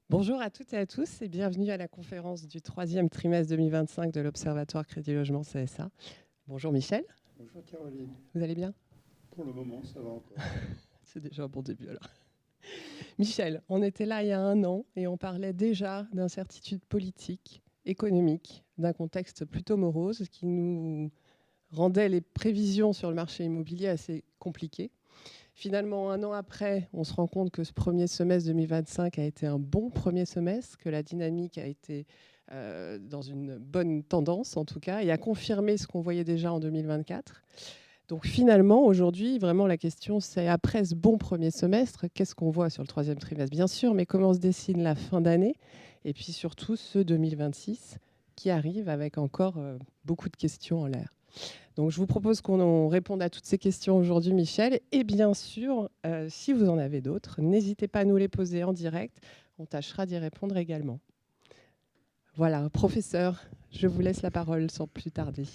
Bonjour à toutes et à tous et bienvenue à la conférence du troisième trimestre 2025 de l'Observatoire Crédit Logement CSA. Bonjour Michel, Bonjour Caroline. vous allez bien? Pour le moment, ça va encore. C'est déjà un bon début alors. Michel, on était là il y a un an et on parlait déjà d'incertitudes politiques, économiques, d'un contexte plutôt morose qui nous rendait les prévisions sur le marché immobilier assez compliquées. Finalement, un an après, on se rend compte que ce premier semestre 2025 a été un bon premier semestre, que la dynamique a été dans une bonne tendance en tout cas, et a confirmé ce qu'on voyait déjà en 2024. Donc finalement, aujourd'hui, vraiment la question c'est après ce bon premier semestre, qu'est-ce qu'on voit sur le troisième trimestre bien sûr, mais comment se dessine la fin d'année, et puis surtout ce 2026 qui arrive avec encore beaucoup de questions en l'air. Donc, je vous propose qu'on réponde à toutes ces questions aujourd'hui, Michel. Et bien sûr, si vous en avez d'autres, n'hésitez pas à nous les poser en direct. On tâchera d'y répondre également. Voilà, professeur, je vous laisse la parole sans plus tarder.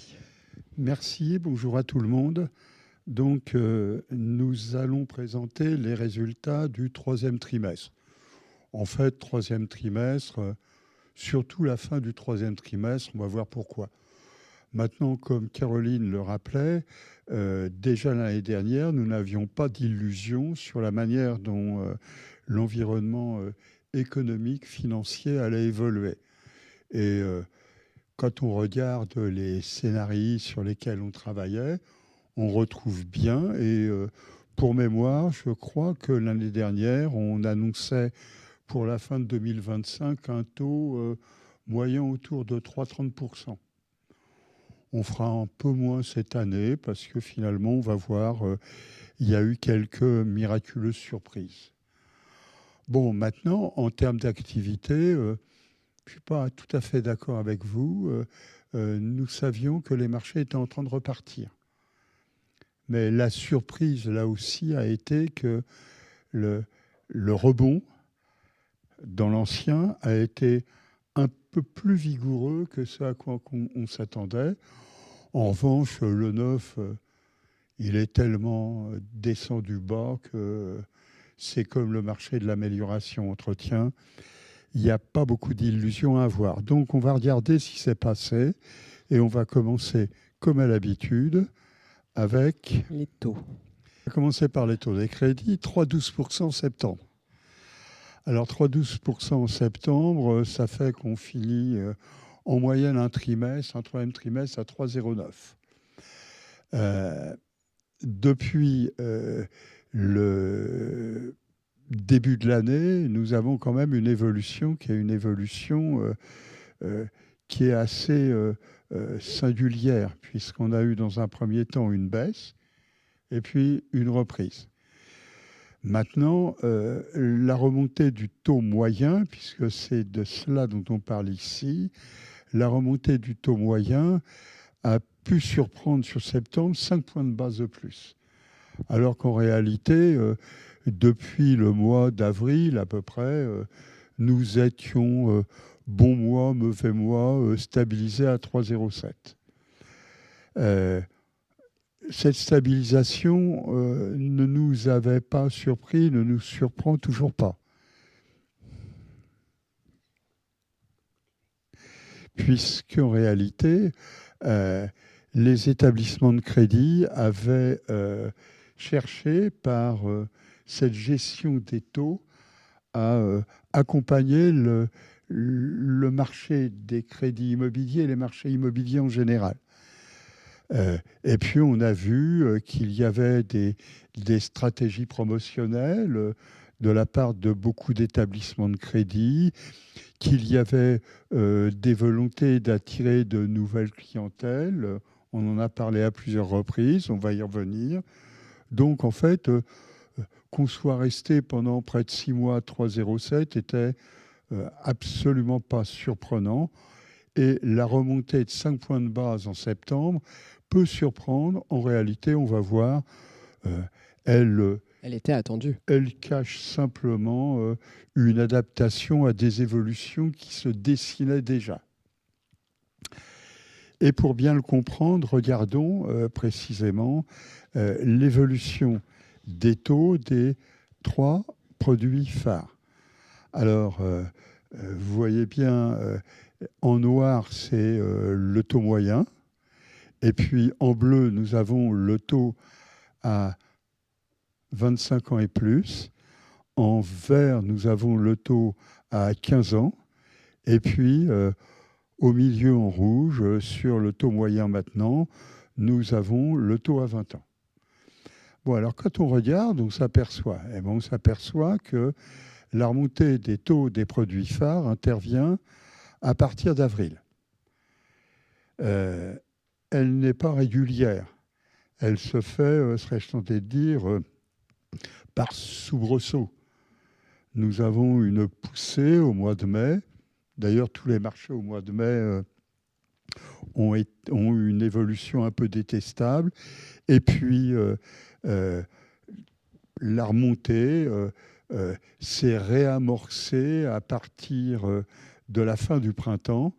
Merci, bonjour à tout le monde. Donc, nous allons présenter les résultats du troisième trimestre. En fait, troisième trimestre, surtout la fin du troisième trimestre, on va voir pourquoi. Maintenant, comme Caroline le rappelait, déjà l'année dernière, nous n'avions pas d'illusion sur la manière dont l'environnement économique, financier allait évoluer. Et quand on regarde les scénarios sur lesquels on travaillait, on retrouve bien. Et pour mémoire, je crois que l'année dernière, on annonçait pour la fin de 2025 un taux moyen autour de 3,30%. On fera un peu moins cette année parce que finalement, on va voir, il y a eu quelques miraculeuses surprises. Bon, maintenant, en termes d'activité, je ne suis pas tout à fait d'accord avec vous. Nous savions que les marchés étaient en train de repartir. Mais la surprise, là aussi, a été que le, le rebond dans l'ancien a été un peu plus vigoureux que ce à quoi on s'attendait. En revanche, le neuf, il est tellement descendu bas que c'est comme le marché de l'amélioration entretien. Il n'y a pas beaucoup d'illusions à avoir. Donc, on va regarder ce qui s'est passé et on va commencer, comme à l'habitude, avec... Les taux. On va commencer par les taux des crédits, 3,12% en septembre. Alors, 3,12% en septembre, ça fait qu'on finit en moyenne un troisième trimestre à 3,09. Depuis le début de l'année, nous avons quand même une évolution qui est assez singulière, puisqu'on a eu dans un premier temps une baisse et puis une reprise. Maintenant, la remontée du taux moyen, puisque c'est de cela dont on parle ici, la remontée du taux moyen a pu surprendre sur septembre 5 points de base de plus. Alors qu'en réalité, depuis le mois d'avril à peu près, nous étions bon mois, mauvais mois, stabilisés à 3,07. Cette stabilisation ne nous avait pas surpris, ne nous surprend toujours pas. Puisqu'en réalité, les établissements de crédit avaient cherché par cette gestion des taux à accompagner le marché des crédits immobiliers et les marchés immobiliers en général. Et puis, on a vu qu'il y avait des stratégies promotionnelles de la part de beaucoup d'établissements de crédit, qu'il y avait des volontés d'attirer de nouvelles clientèles. On en a parlé à plusieurs reprises, on va y revenir. Donc, en fait, qu'on soit resté pendant près de 6 mois à 3,07 était absolument pas surprenant. Et la remontée de 5 points de base en septembre peut surprendre. En réalité, on va voir, elle était attendue. Elle cache simplement une adaptation à des évolutions qui se dessinaient déjà. Et pour bien le comprendre, regardons précisément l'évolution des taux des 3 produits phares. Alors, vous voyez bien, en noir, c'est le taux moyen. Et puis, en bleu, nous avons le taux à 25 ans et plus. En vert, nous avons le taux à 15 ans. Et puis, au milieu, en rouge, sur le taux moyen maintenant, nous avons le taux à 20 ans. Bon, alors, quand on regarde, on s'aperçoit que la remontée des taux des produits phares intervient à partir d'avril. Elle n'est pas régulière. Elle se fait, serais-je tenté de dire, par soubresaut. Nous avons une poussée au mois de mai. D'ailleurs, tous les marchés au mois de mai ont eu une évolution un peu détestable. Et puis, la remontée s'est réamorcée à partir de la fin du printemps.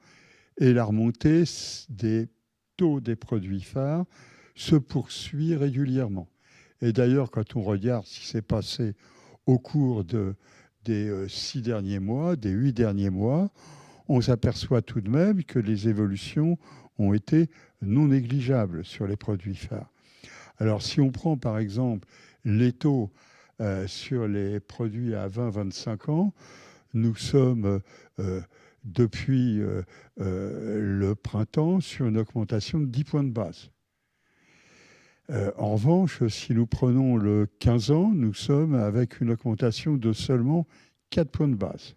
Et la remontée des taux des produits phares se poursuit régulièrement. Et d'ailleurs, quand on regarde ce qui s'est passé au cours des 6 derniers mois, des 8 derniers mois, on s'aperçoit tout de même que les évolutions ont été non négligeables sur les produits phares. Alors, si on prend par exemple les taux sur les produits à 20-25 ans, nous sommes depuis le printemps sur une augmentation de 10 points de base. En revanche, si nous prenons le 15 ans, nous sommes avec une augmentation de seulement 4 points de base.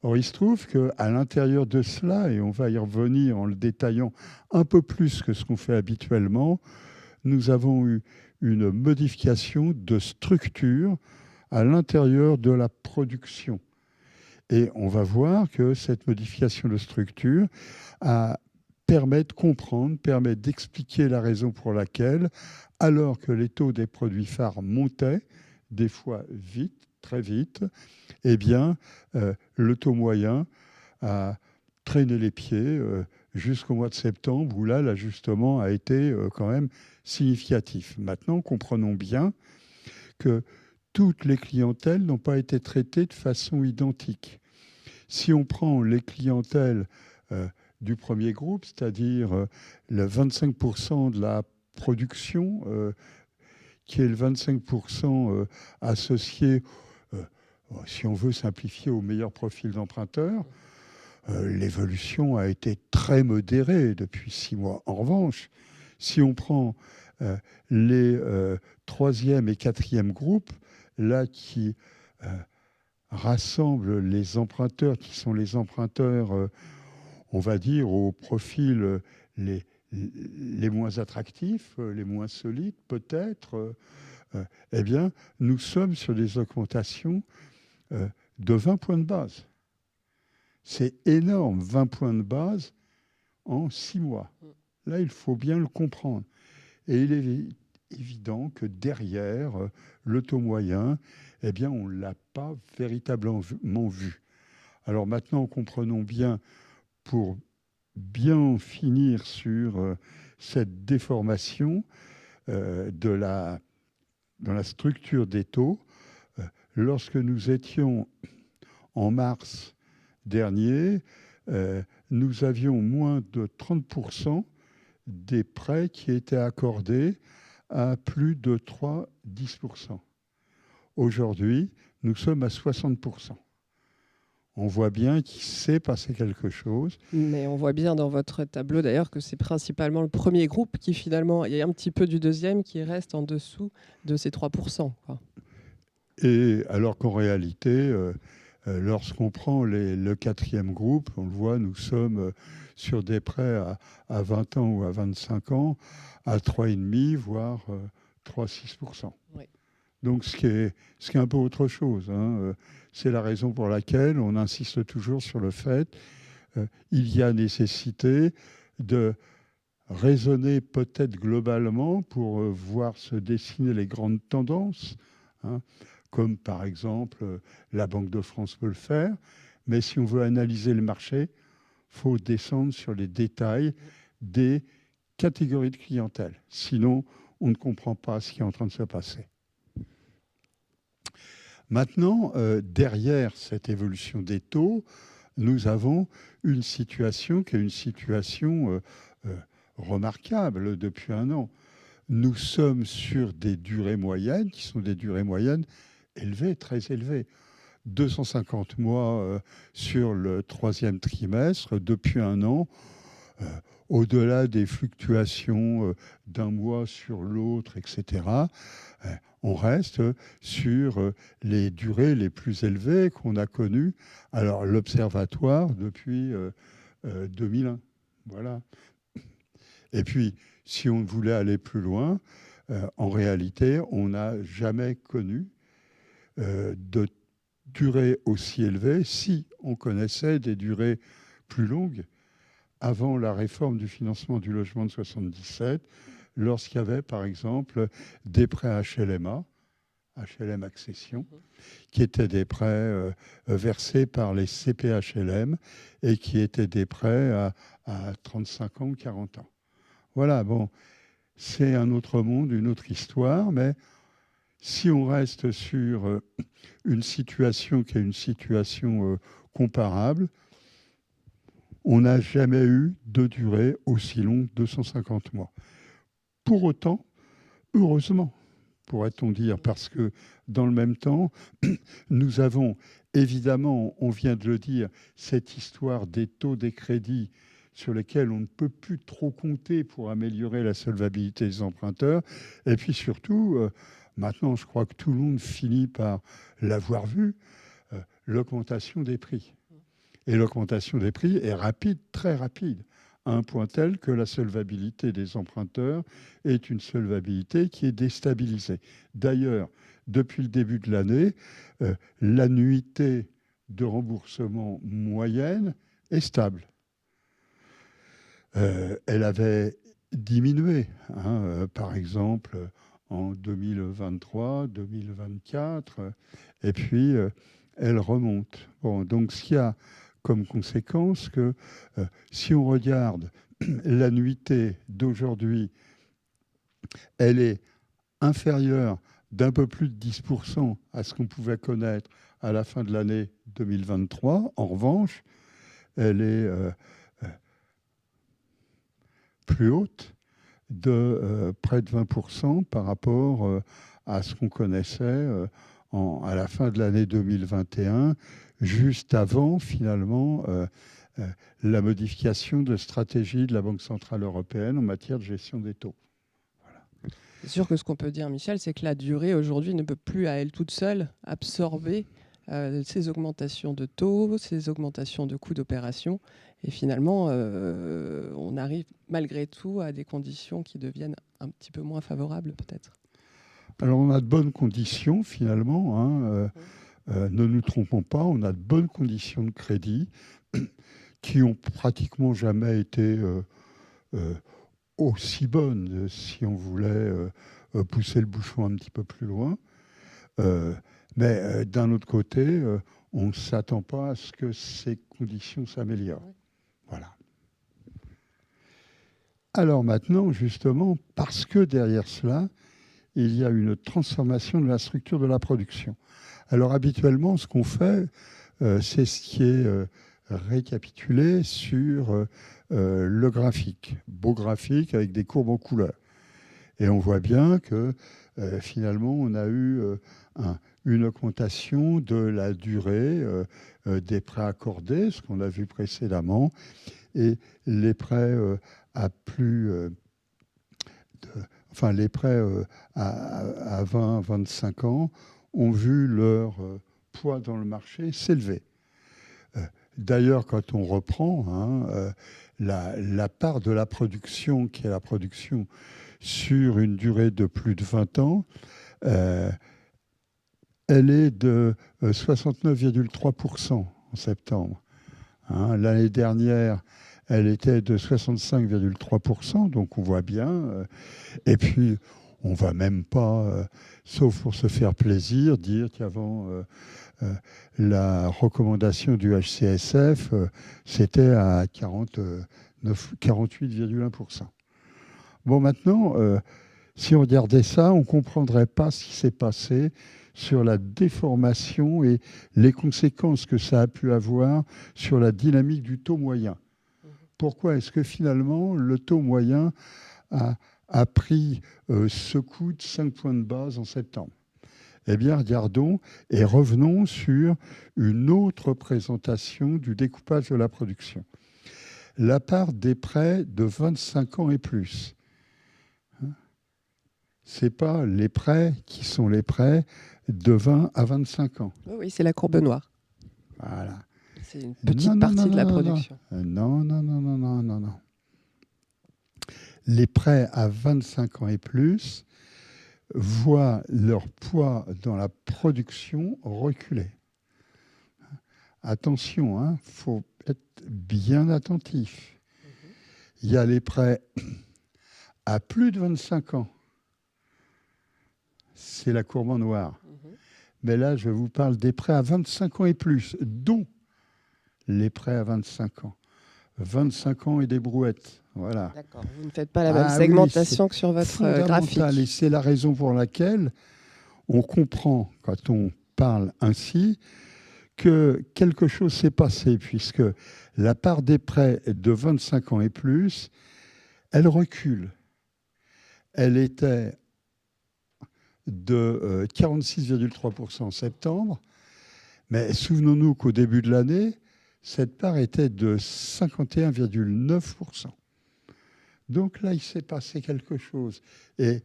Or, il se trouve qu'à l'intérieur de cela, et on va y revenir en le détaillant un peu plus que ce qu'on fait habituellement, nous avons eu une modification de structure à l'intérieur de la production. Et on va voir que cette modification de structure permet de comprendre, permet d'expliquer la raison pour laquelle, alors que les taux des produits phares montaient, des fois vite, très vite, eh bien, le taux moyen a traîné les pieds jusqu'au mois de septembre, où là, l'ajustement a été quand même significatif. Maintenant, comprenons bien que toutes les clientèles n'ont pas été traitées de façon identique. Si on prend les clientèles du premier groupe, c'est-à-dire le 25% de la production, qui est le 25% associé, si on veut simplifier, au meilleur profil d'emprunteur, l'évolution a été très modérée depuis 6 mois. En revanche, si on prend les troisième et quatrième groupes, là qui rassemblent les emprunteurs, qui sont les emprunteurs, on va dire, au profil les moins attractifs, les moins solides peut-être, eh bien, nous sommes sur des augmentations de 20 points de base. C'est énorme, 20 points de base en 6 mois. Là, il faut bien le comprendre. Et il est évident que derrière le taux moyen, eh bien, on ne l'a pas véritablement vu. Alors maintenant, comprenons bien, pour bien finir sur cette déformation dans la structure des taux, lorsque nous étions en mars dernier, nous avions moins de 30% des prêts qui étaient accordés à plus de 3,10%. Aujourd'hui, nous sommes à 60%. On voit bien qu'il s'est passé quelque chose. Mais on voit bien dans votre tableau d'ailleurs que c'est principalement le premier groupe qui finalement, il y a un petit peu du deuxième qui reste en dessous de ces 3%. Quoi. Et alors qu'en réalité, lorsqu'on prend le quatrième groupe, on le voit, nous sommes sur des prêts à 20 ans ou à 25 ans à 3,5, voire 3,6%. Oui. Donc ce qui est un peu autre chose. Hein. C'est la raison pour laquelle on insiste toujours sur le fait qu'il y a nécessité de raisonner peut-être globalement pour voir se dessiner les grandes tendances, hein, comme par exemple la Banque de France peut le faire. Mais si on veut analyser le marché, il faut descendre sur les détails des catégories de clientèle. Sinon, on ne comprend pas ce qui est en train de se passer. Maintenant, derrière cette évolution des taux, nous avons une situation qui est une situation remarquable depuis un an. Nous sommes sur des durées moyennes qui sont des durées moyennes élevées, très élevées. 250 mois sur le troisième trimestre depuis un an. Au-delà des fluctuations d'un mois sur l'autre, etc., on reste sur les durées les plus élevées qu'on a connues. Alors, l'Observatoire depuis 2001. Voilà. Et puis, si on voulait aller plus loin, en réalité, on n'a jamais connu de durée aussi élevée si on connaissait des durées plus longues avant la réforme du financement du logement de 1977, lorsqu'il y avait, par exemple, des prêts HLMA, HLM Accession, qui étaient des prêts versés par les CPHLM et qui étaient des prêts à 35 ans ou 40 ans. Voilà, bon, c'est un autre monde, une autre histoire, mais si on reste sur une situation qui est une situation comparable, on n'a jamais eu de durée aussi longue, 250 mois. Pour autant, heureusement, pourrait-on dire, parce que dans le même temps, nous avons évidemment, on vient de le dire, cette histoire des taux des crédits sur lesquels on ne peut plus trop compter pour améliorer la solvabilité des emprunteurs. Et puis surtout, maintenant, je crois que tout le monde finit par l'avoir vu, l'augmentation des prix. Et l'augmentation des prix est rapide, très rapide, à un point tel que la solvabilité des emprunteurs est une solvabilité qui est déstabilisée. D'ailleurs, depuis le début de l'année, l'annuité de remboursement moyenne est stable. Elle avait diminué, par exemple, en 2023, 2024, et puis elle remonte. Bon, donc, ce qu'il y a comme conséquence que si on regarde l'annuité d'aujourd'hui, elle est inférieure d'un peu plus de 10% à ce qu'on pouvait connaître à la fin de l'année 2023. En revanche, elle est plus haute de près de 20% par rapport à ce qu'on connaissait à la fin de l'année 2021, juste avant, finalement, la modification de stratégie de la Banque centrale européenne en matière de gestion des taux. Voilà. C'est sûr que ce qu'on peut dire, Michel, c'est que la durée, aujourd'hui, ne peut plus, à elle toute seule, absorber ces augmentations de taux, ces augmentations de coûts d'opération. Et finalement, on arrive malgré tout à des conditions qui deviennent un petit peu moins favorables, peut-être. Alors, on a de bonnes conditions, finalement. Ne nous trompons pas, on a de bonnes conditions de crédit qui ont pratiquement jamais été aussi bonnes, si on voulait pousser le bouchon un petit peu plus loin. Mais d'un autre côté, on ne s'attend pas à ce que ces conditions s'améliorent. Voilà. Alors maintenant, justement, parce que derrière cela, il y a une transformation de la structure de la production. Alors habituellement, ce qu'on fait, c'est ce qui est récapitulé sur le graphique. Beau graphique avec des courbes en couleur. Et on voit bien que finalement, on a eu une augmentation de la durée des prêts accordés, ce qu'on a vu précédemment, et les prêts à plus... les prêts à 20-25 ans ont vu leur poids dans le marché s'élever. D'ailleurs, quand on reprend la part de la production, qui est la production sur une durée de plus de 20 ans, elle est de 69,3% en septembre. L'année dernière, elle était de 65,3%, donc on voit bien. Et puis, on ne va même pas, sauf pour se faire plaisir, dire qu'avant la recommandation du HCSF, c'était à 48,1%. Bon, maintenant, si on regardait ça, on ne comprendrait pas ce qui s'est passé sur la déformation et les conséquences que ça a pu avoir sur la dynamique du taux moyen. Pourquoi est-ce que finalement le taux moyen a pris ce coup de 5 points de base en septembre? Eh bien, regardons et revenons sur une autre présentation du découpage de la production. La part des prêts de 25 ans et plus. Ce n'est pas les prêts qui sont les prêts de 20 à 25 ans. Oui, c'est la courbe noire. Voilà. C'est une petite partie de la production. Non, non, non, non, non, non, non. Les prêts à 25 ans et plus voient leur poids dans la production reculer. Attention, faut être bien attentif. Il y a les prêts à plus de 25 ans. C'est la courbe en noir. Mais là, je vous parle des prêts à 25 ans et plus, dont les prêts à 25 ans. 25 ans et des brouettes. Voilà. D'accord. Vous ne faites pas la même segmentation que sur votre graphique. Et c'est la raison pour laquelle on comprend, quand on parle ainsi, que quelque chose s'est passé, puisque la part des prêts de 25 ans et plus, elle recule. Elle était de 46,3% en septembre, mais souvenons-nous qu'au début de l'année, cette part était de 51,9%. Donc là, il s'est passé quelque chose. Et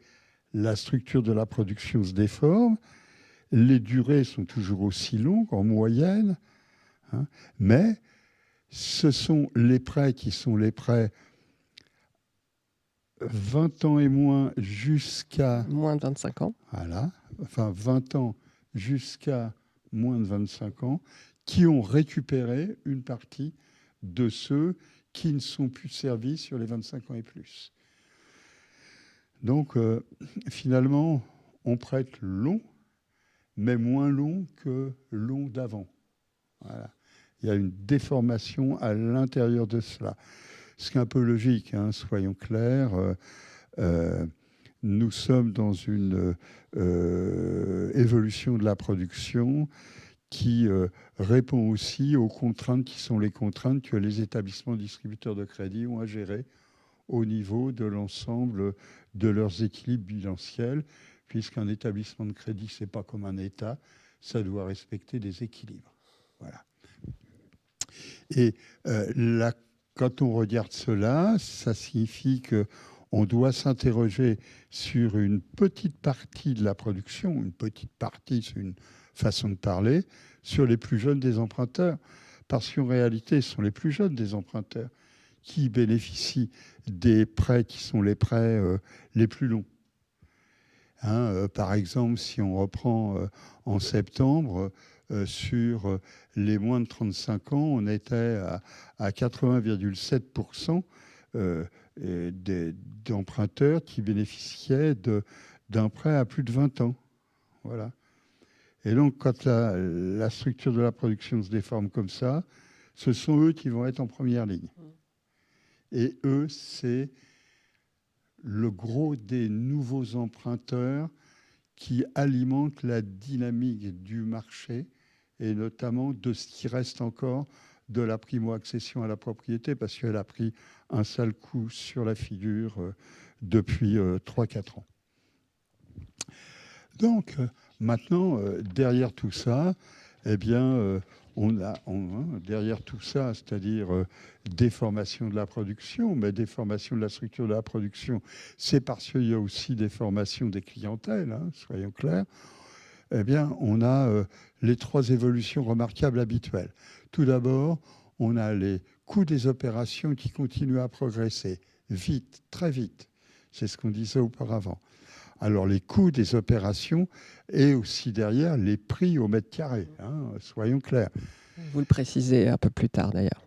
la structure de la production se déforme. Les durées sont toujours aussi longues, en moyenne. Mais ce sont les prêts qui sont les prêts 20 ans et moins jusqu'à... Moins de 25 ans. Voilà. Enfin, 20 ans jusqu'à moins de 25 ans, qui ont récupéré une partie de ceux qui ne sont plus servis sur les 25 ans et plus. Donc, finalement, on prête long, mais moins long que long d'avant. Voilà. Il y a une déformation à l'intérieur de cela. Ce qui est un peu logique, soyons clairs. Nous sommes dans une évolution de la production qui répond aussi aux contraintes qui sont les contraintes que les établissements distributeurs de crédit ont à gérer au niveau de l'ensemble de leurs équilibres bilanciels, puisqu'un établissement de crédit, ce n'est pas comme un État, ça doit respecter des équilibres. Voilà. Et là, quand on regarde cela, ça signifie qu'on doit s'interroger sur une petite partie de la production, une petite partie, c'est une façon de parler, sur les plus jeunes des emprunteurs, parce qu'en réalité, ce sont les plus jeunes des emprunteurs qui bénéficient des prêts qui sont les prêts les plus longs. Par exemple, si on reprend en septembre, sur les moins de 35 ans, on était à 80,7% d'emprunteurs qui bénéficiaient d'un prêt à plus de 20 ans. Voilà. Et donc, quand la structure de la production se déforme comme ça, ce sont eux qui vont être en première ligne. Et eux, c'est le gros des nouveaux emprunteurs qui alimentent la dynamique du marché et notamment de ce qui reste encore de la primo-accession à la propriété, parce qu'elle a pris un sale coup sur la figure depuis 3-4 ans. Donc, maintenant, derrière tout ça, eh bien, derrière tout ça, c'est-à-dire déformation de la production, mais déformation de la structure de la production, c'est parce qu'il y a aussi déformation des clientèles, soyons clairs, eh bien, on a les 3 évolutions remarquables habituelles. Tout d'abord, on a les coûts des opérations qui continuent à progresser vite, très vite. C'est ce qu'on disait auparavant. Alors, les coûts des opérations et aussi derrière les prix au mètre carré, soyons clairs. Vous le précisez un peu plus tard d'ailleurs.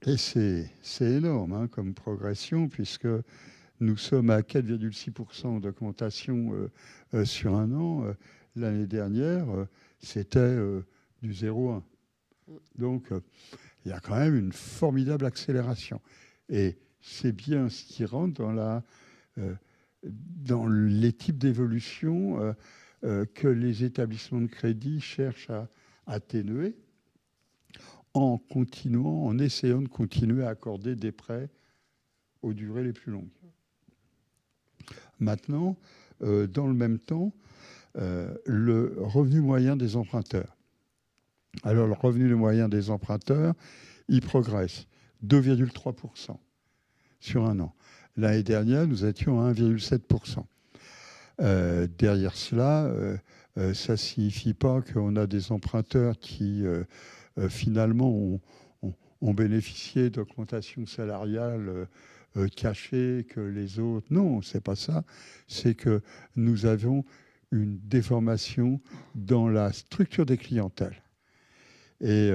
Et c'est énorme comme progression, puisque nous sommes à 4,6% d'augmentation sur un an. L'année dernière, c'était du 0,1. Donc, il y a quand même une formidable accélération. Et c'est bien ce qui rentre dans les types d'évolution que les établissements de crédit cherchent à atténuer en essayant de continuer à accorder des prêts aux durées les plus longues. Maintenant, dans le même temps, le revenu moyen des emprunteurs. Alors, le revenu moyen des emprunteurs, il progresse 2,3% sur un an. L'année dernière, nous étions à 1,7%. Derrière cela, ça ne signifie pas qu'on a des emprunteurs qui, finalement, ont bénéficié d'augmentations salariales cachées que les autres. Non, ce n'est pas ça. C'est que nous avons une déformation dans la structure des clientèles. Et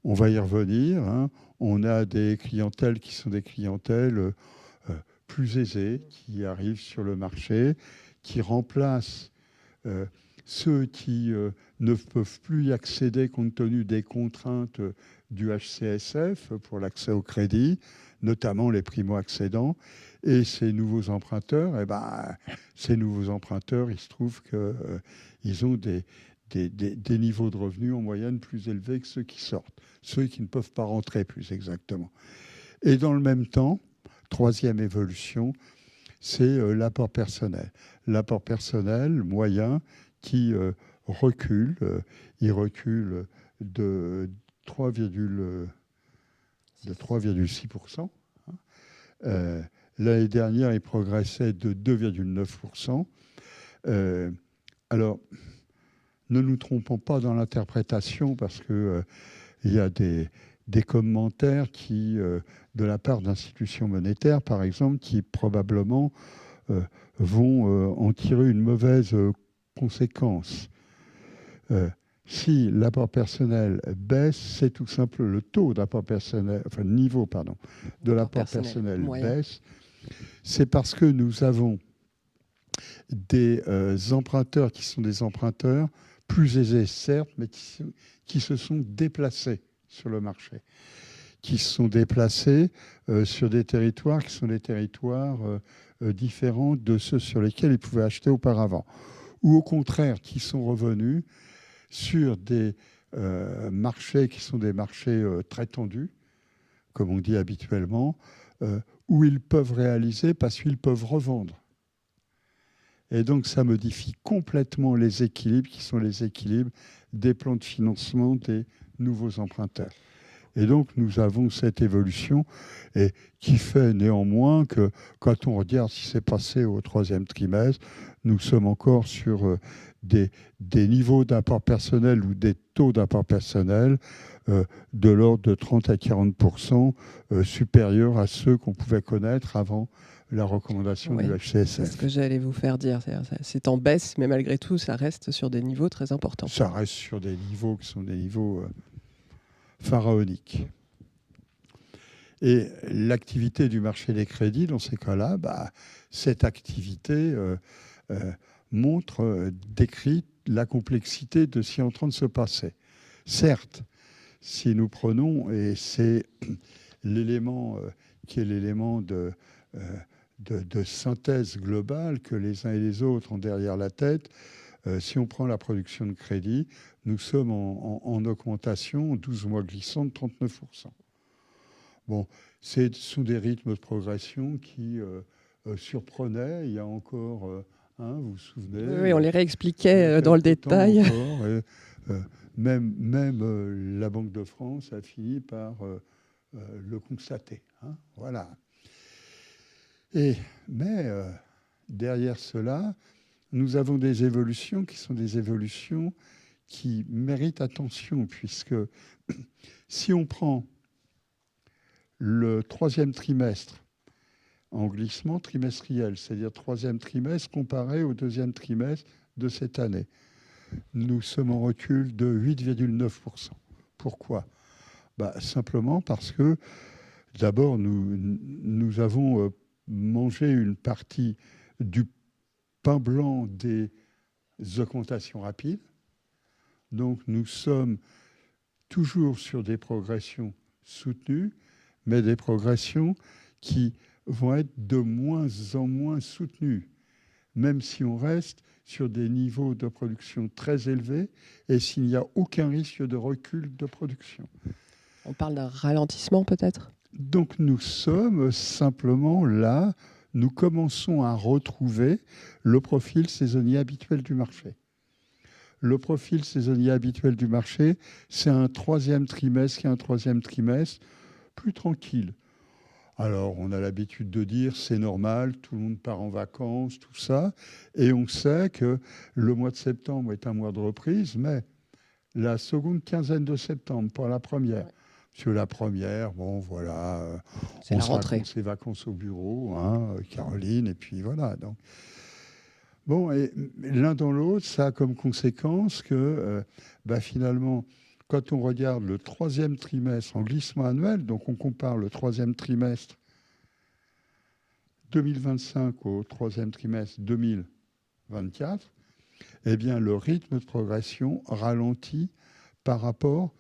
on va y revenir. Hein. On a des clientèles qui sont des clientèles plus aisées, qui arrivent sur le marché, qui remplacent ceux qui ne peuvent plus y accéder compte tenu des contraintes du HCSF pour l'accès au crédit, notamment les primo-accédants. Et ces nouveaux emprunteurs, ces nouveaux emprunteurs, il se trouve qu'ils ont des niveaux de revenus en moyenne plus élevés que ceux qui sortent, ceux qui ne peuvent pas rentrer plus exactement. Et dans le même temps, troisième évolution, c'est l'apport personnel. L'apport personnel moyen qui recule, il recule de 3,6%. L'année dernière, il progressait de 2,9%. Alors, ne nous trompons pas dans l'interprétation parce qu'il y a des commentaires qui, de la part d'institutions monétaires, par exemple, qui probablement vont en tirer une mauvaise conséquence. Si l'apport personnel baisse, c'est tout simple le taux d'apport personnel, enfin le niveau, pardon, de l'apport personnel baisse. C'est parce que nous avons des emprunteurs qui sont des emprunteurs plus aisés, certes, mais qui se sont déplacés sur le marché, qui se sont déplacés sur des territoires qui sont des territoires différents de ceux sur lesquels ils pouvaient acheter auparavant. Ou au contraire, qui sont revenus sur des marchés qui sont des marchés très tendus, comme on dit habituellement, où ils peuvent réaliser parce qu'ils peuvent revendre. Et donc, ça modifie complètement les équilibres qui sont les équilibres des plans de financement des nouveaux emprunteurs. Et donc, nous avons cette évolution et qui fait néanmoins que quand on regarde ce qui s'est passé au troisième trimestre, nous sommes encore sur des niveaux d'apport personnel ou des taux d'apport personnel de l'ordre de 30 à 40% supérieurs à ceux qu'on pouvait connaître avant la recommandation du HCSF. C'est ce que j'allais vous faire dire. C'est en baisse, mais malgré tout, ça reste sur des niveaux très importants. Ça reste sur des niveaux qui sont des niveaux pharaoniques. Et l'activité du marché des crédits, dans ces cas-là, cette activité décrit la complexité de ce qui est en train de se passer. Certes, si nous prenons, et c'est l'élément qui est l'élément de synthèse globale que les uns et les autres ont derrière la tête, si on prend la production de crédit, nous sommes en augmentation, 12 mois glissants, de 39%. Bon, c'est sous des rythmes de progression qui surprenaient. Il y a encore, vous vous souvenez? Oui, on les réexpliquait dans le détail. Même la Banque de France a fini par le constater. Voilà. Mais derrière cela, nous avons des évolutions qui sont des évolutions qui méritent attention, puisque si on prend le troisième trimestre en glissement trimestriel, c'est-à-dire troisième trimestre comparé au deuxième trimestre de cette année, nous sommes en recul de 8,9%. Pourquoi ? Simplement parce que, d'abord, nous avons mangé une partie du pain blanc des augmentations rapides. Donc, nous sommes toujours sur des progressions soutenues, mais des progressions qui vont être de moins en moins soutenues, même si on reste sur des niveaux de production très élevés et s'il n'y a aucun risque de recul de production. On parle d'un ralentissement peut-être ? Donc nous sommes simplement là, nous commençons à retrouver le profil saisonnier habituel du marché. Le profil saisonnier habituel du marché, c'est un troisième trimestre qui est un troisième trimestre plus tranquille. Alors, on a l'habitude de dire c'est normal, tout le monde part en vacances, tout ça. Et on sait que le mois de septembre est un mois de reprise, mais la seconde quinzaine de septembre, pas la première. Ouais. Parce que la première, bon, voilà, c'est la rentrée. On ses vacances au bureau, hein, Caroline, et puis voilà. Donc. Bon, et l'un dans l'autre, ça a comme conséquence que finalement, quand on regarde le troisième trimestre en glissement annuel, donc on compare le troisième trimestre 2025 au troisième trimestre 2024, eh bien le rythme de progression ralentit par rapport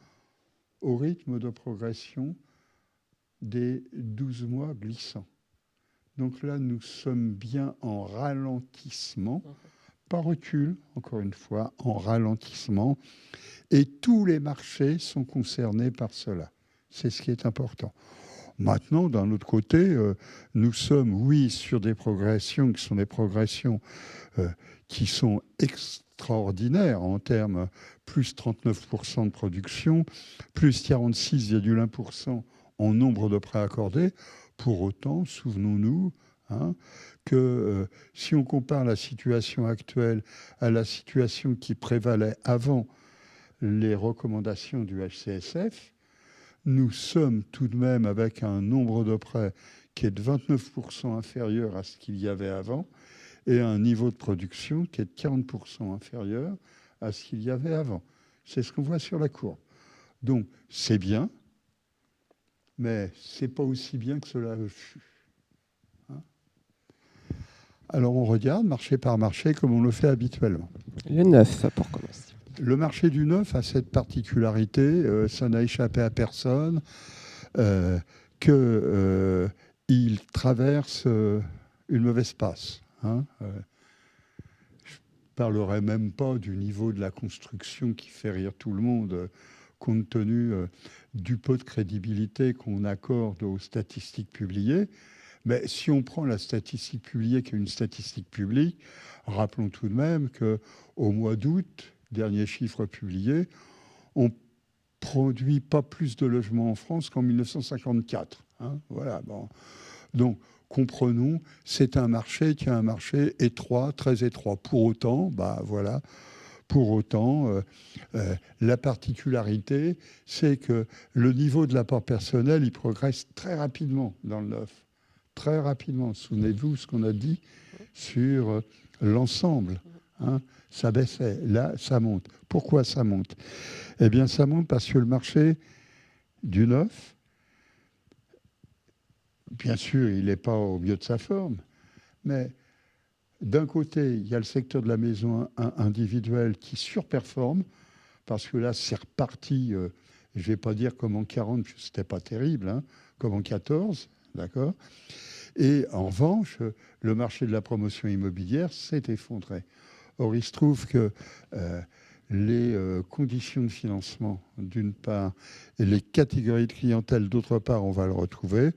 au rythme de progression des 12 mois glissants. Donc là, nous sommes bien en ralentissement, pas recul, encore une fois, en ralentissement. Et tous les marchés sont concernés par cela. C'est ce qui est important. Maintenant, d'un autre côté, nous sommes, oui, sur des progressions qui sont des progressions qui sont extraordinaires en termes plus 39% de production, plus 46,1% en nombre de prêts accordés. Pour autant, souvenons-nous que si on compare la situation actuelle à la situation qui prévalait avant les recommandations du HCSF, nous sommes tout de même avec un nombre de prêts qui est de 29% inférieur à ce qu'il y avait avant et un niveau de production qui est de 40% inférieur à ce qu'il y avait avant. C'est ce qu'on voit sur la courbe. Donc, c'est bien, mais ce n'est pas aussi bien que cela fut. Alors, on regarde marché par marché comme on le fait habituellement. Le neuf, pour commencer. Le marché du neuf a cette particularité, ça n'a échappé à personne, qu'il traverse une mauvaise passe. Je ne parlerai même pas du niveau de la construction qui fait rire tout le monde, compte tenu du peu de crédibilité qu'on accorde aux statistiques publiées. Mais si on prend la statistique publiée qui est une statistique publique, rappelons tout de même qu'au mois d'août, dernier chiffre publié, on produit pas plus de logements en France qu'en 1954. Voilà. Bon. Donc, comprenons, c'est un marché qui est un marché étroit, très étroit. Pour autant, la particularité, c'est que le niveau de l'apport personnel, il progresse très rapidement dans le neuf. Très rapidement. Souvenez-vous ce qu'on a dit sur l'ensemble. Ça baissait. Là, ça monte. Pourquoi ça monte ? Eh bien, ça monte parce que le marché du neuf, bien sûr, il n'est pas au mieux de sa forme, mais d'un côté, il y a le secteur de la maison individuelle qui surperforme, parce que là, c'est reparti, je ne vais pas dire comme en 40, ce n'était pas terrible, comme en 14, d'accord ? Et en revanche, le marché de la promotion immobilière s'est effondré. Or, il se trouve que les conditions de financement, d'une part, et les catégories de clientèle, d'autre part, on va le retrouver,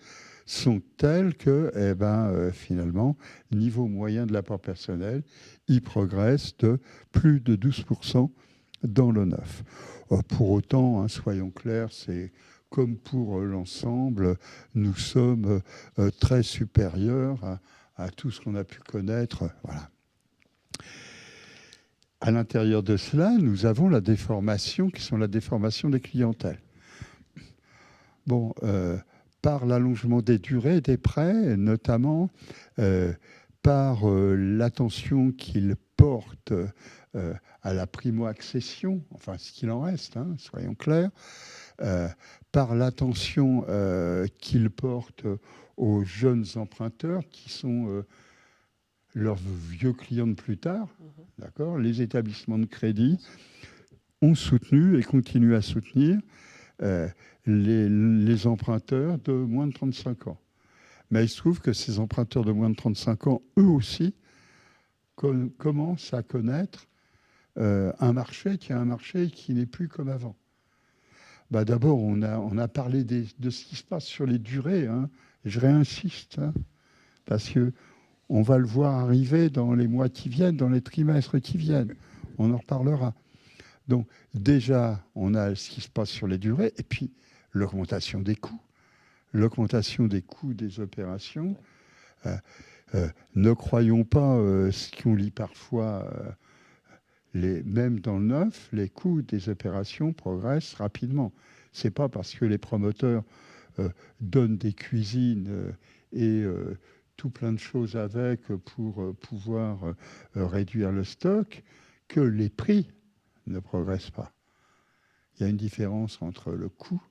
sont telles que, finalement, niveau moyen de l'apport personnel, il progresse de plus de 12% dans le neuf. Pour autant, soyons clairs, c'est comme pour l'ensemble, nous sommes très supérieurs à tout ce qu'on a pu connaître. Voilà. À l'intérieur de cela, nous avons la déformation, qui sont la déformation des clientèles. Bon, par l'allongement des durées des prêts, notamment par l'attention qu'ils portent à la primo-accession, enfin ce qu'il en reste, soyons clairs, par l'attention qu'ils portent aux jeunes emprunteurs qui sont leurs vieux clients de plus tard. D'accord ? Les établissements de crédit ont soutenu et continuent à soutenir les emprunteurs de moins de 35 ans. Mais il se trouve que ces emprunteurs de moins de 35 ans, eux aussi, commence à connaître un marché qui n'est plus comme avant. D'abord, on a parlé de ce qui se passe sur les durées. Hein. Je réinsiste, hein, parce qu'on va le voir arriver dans les mois qui viennent, dans les trimestres qui viennent. On en reparlera. Donc déjà, on a ce qui se passe sur les durées, et puis l'augmentation des coûts. L'augmentation des coûts des opérations. Ne croyons pas ce qu'on lit parfois, même dans le neuf, les coûts des opérations progressent rapidement. Ce n'est pas parce que les promoteurs donnent des cuisines et tout plein de choses avec pour pouvoir réduire le stock que les prix ne progressent pas. Il y a une différence entre le coût,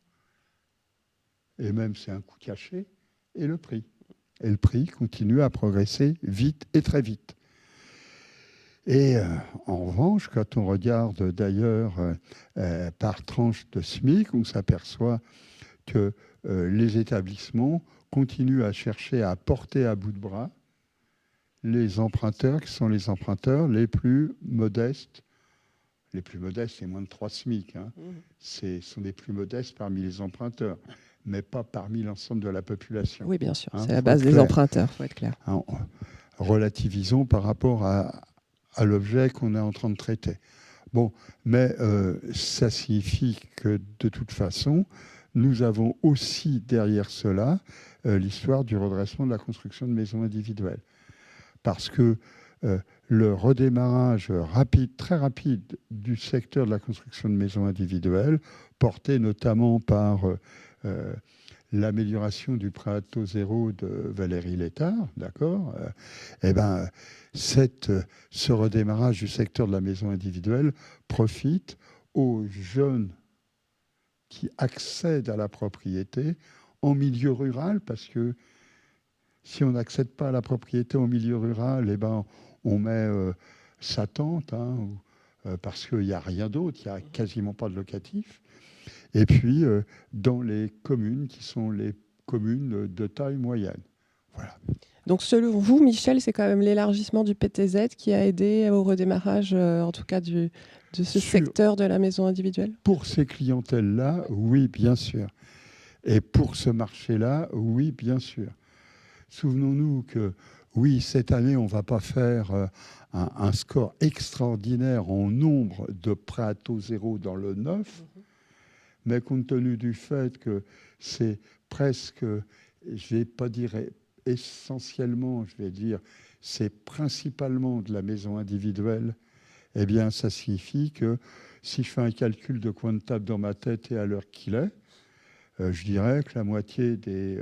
et même c'est un coût caché, et le prix. Et le prix continue à progresser vite et très vite. Et en revanche, quand on regarde d'ailleurs par tranche de SMIC, on s'aperçoit que les établissements continuent à chercher à porter à bout de bras les emprunteurs qui sont les emprunteurs les plus modestes. Les plus modestes, c'est moins de 3 SMIC. Hein. Ce sont les plus modestes parmi les emprunteurs, mais pas parmi l'ensemble de la population. Oui, bien sûr. Hein, c'est la base des emprunteurs, il faut être clair. Hein, relativisons par rapport à l'objet qu'on est en train de traiter. Bon, mais ça signifie que de toute façon, nous avons aussi derrière cela l'histoire du redressement de la construction de maisons individuelles. Parce que le redémarrage rapide, très rapide du secteur de la construction de maisons individuelles, porté notamment par l'amélioration du prêt à taux zéro de Valérie Létard, d'accord, ce redémarrage du secteur de la maison individuelle profite aux jeunes qui accèdent à la propriété en milieu rural, parce que si on n'accède pas à la propriété en milieu rural, on met sa tente, hein, parce qu'il n'y a rien d'autre, il n'y a quasiment pas de locatif. Et puis, dans les communes qui sont les communes de taille moyenne. Voilà. Donc, selon vous, Michel, c'est quand même l'élargissement du PTZ qui a aidé au redémarrage, en tout cas, de ce secteur de la maison individuelle ? Pour ces clientèles-là, oui, bien sûr. Et pour ce marché-là, oui, bien sûr. Souvenons-nous que, oui, cette année, on ne va pas faire un score extraordinaire en nombre de prêts à taux zéro dans le neuf, mais compte tenu du fait que c'est presque, je ne vais pas dire essentiellement, je vais dire, c'est principalement de la maison individuelle, eh bien, ça signifie que si je fais un calcul de coin de table dans ma tête et à l'heure qu'il est, je dirais que la moitié des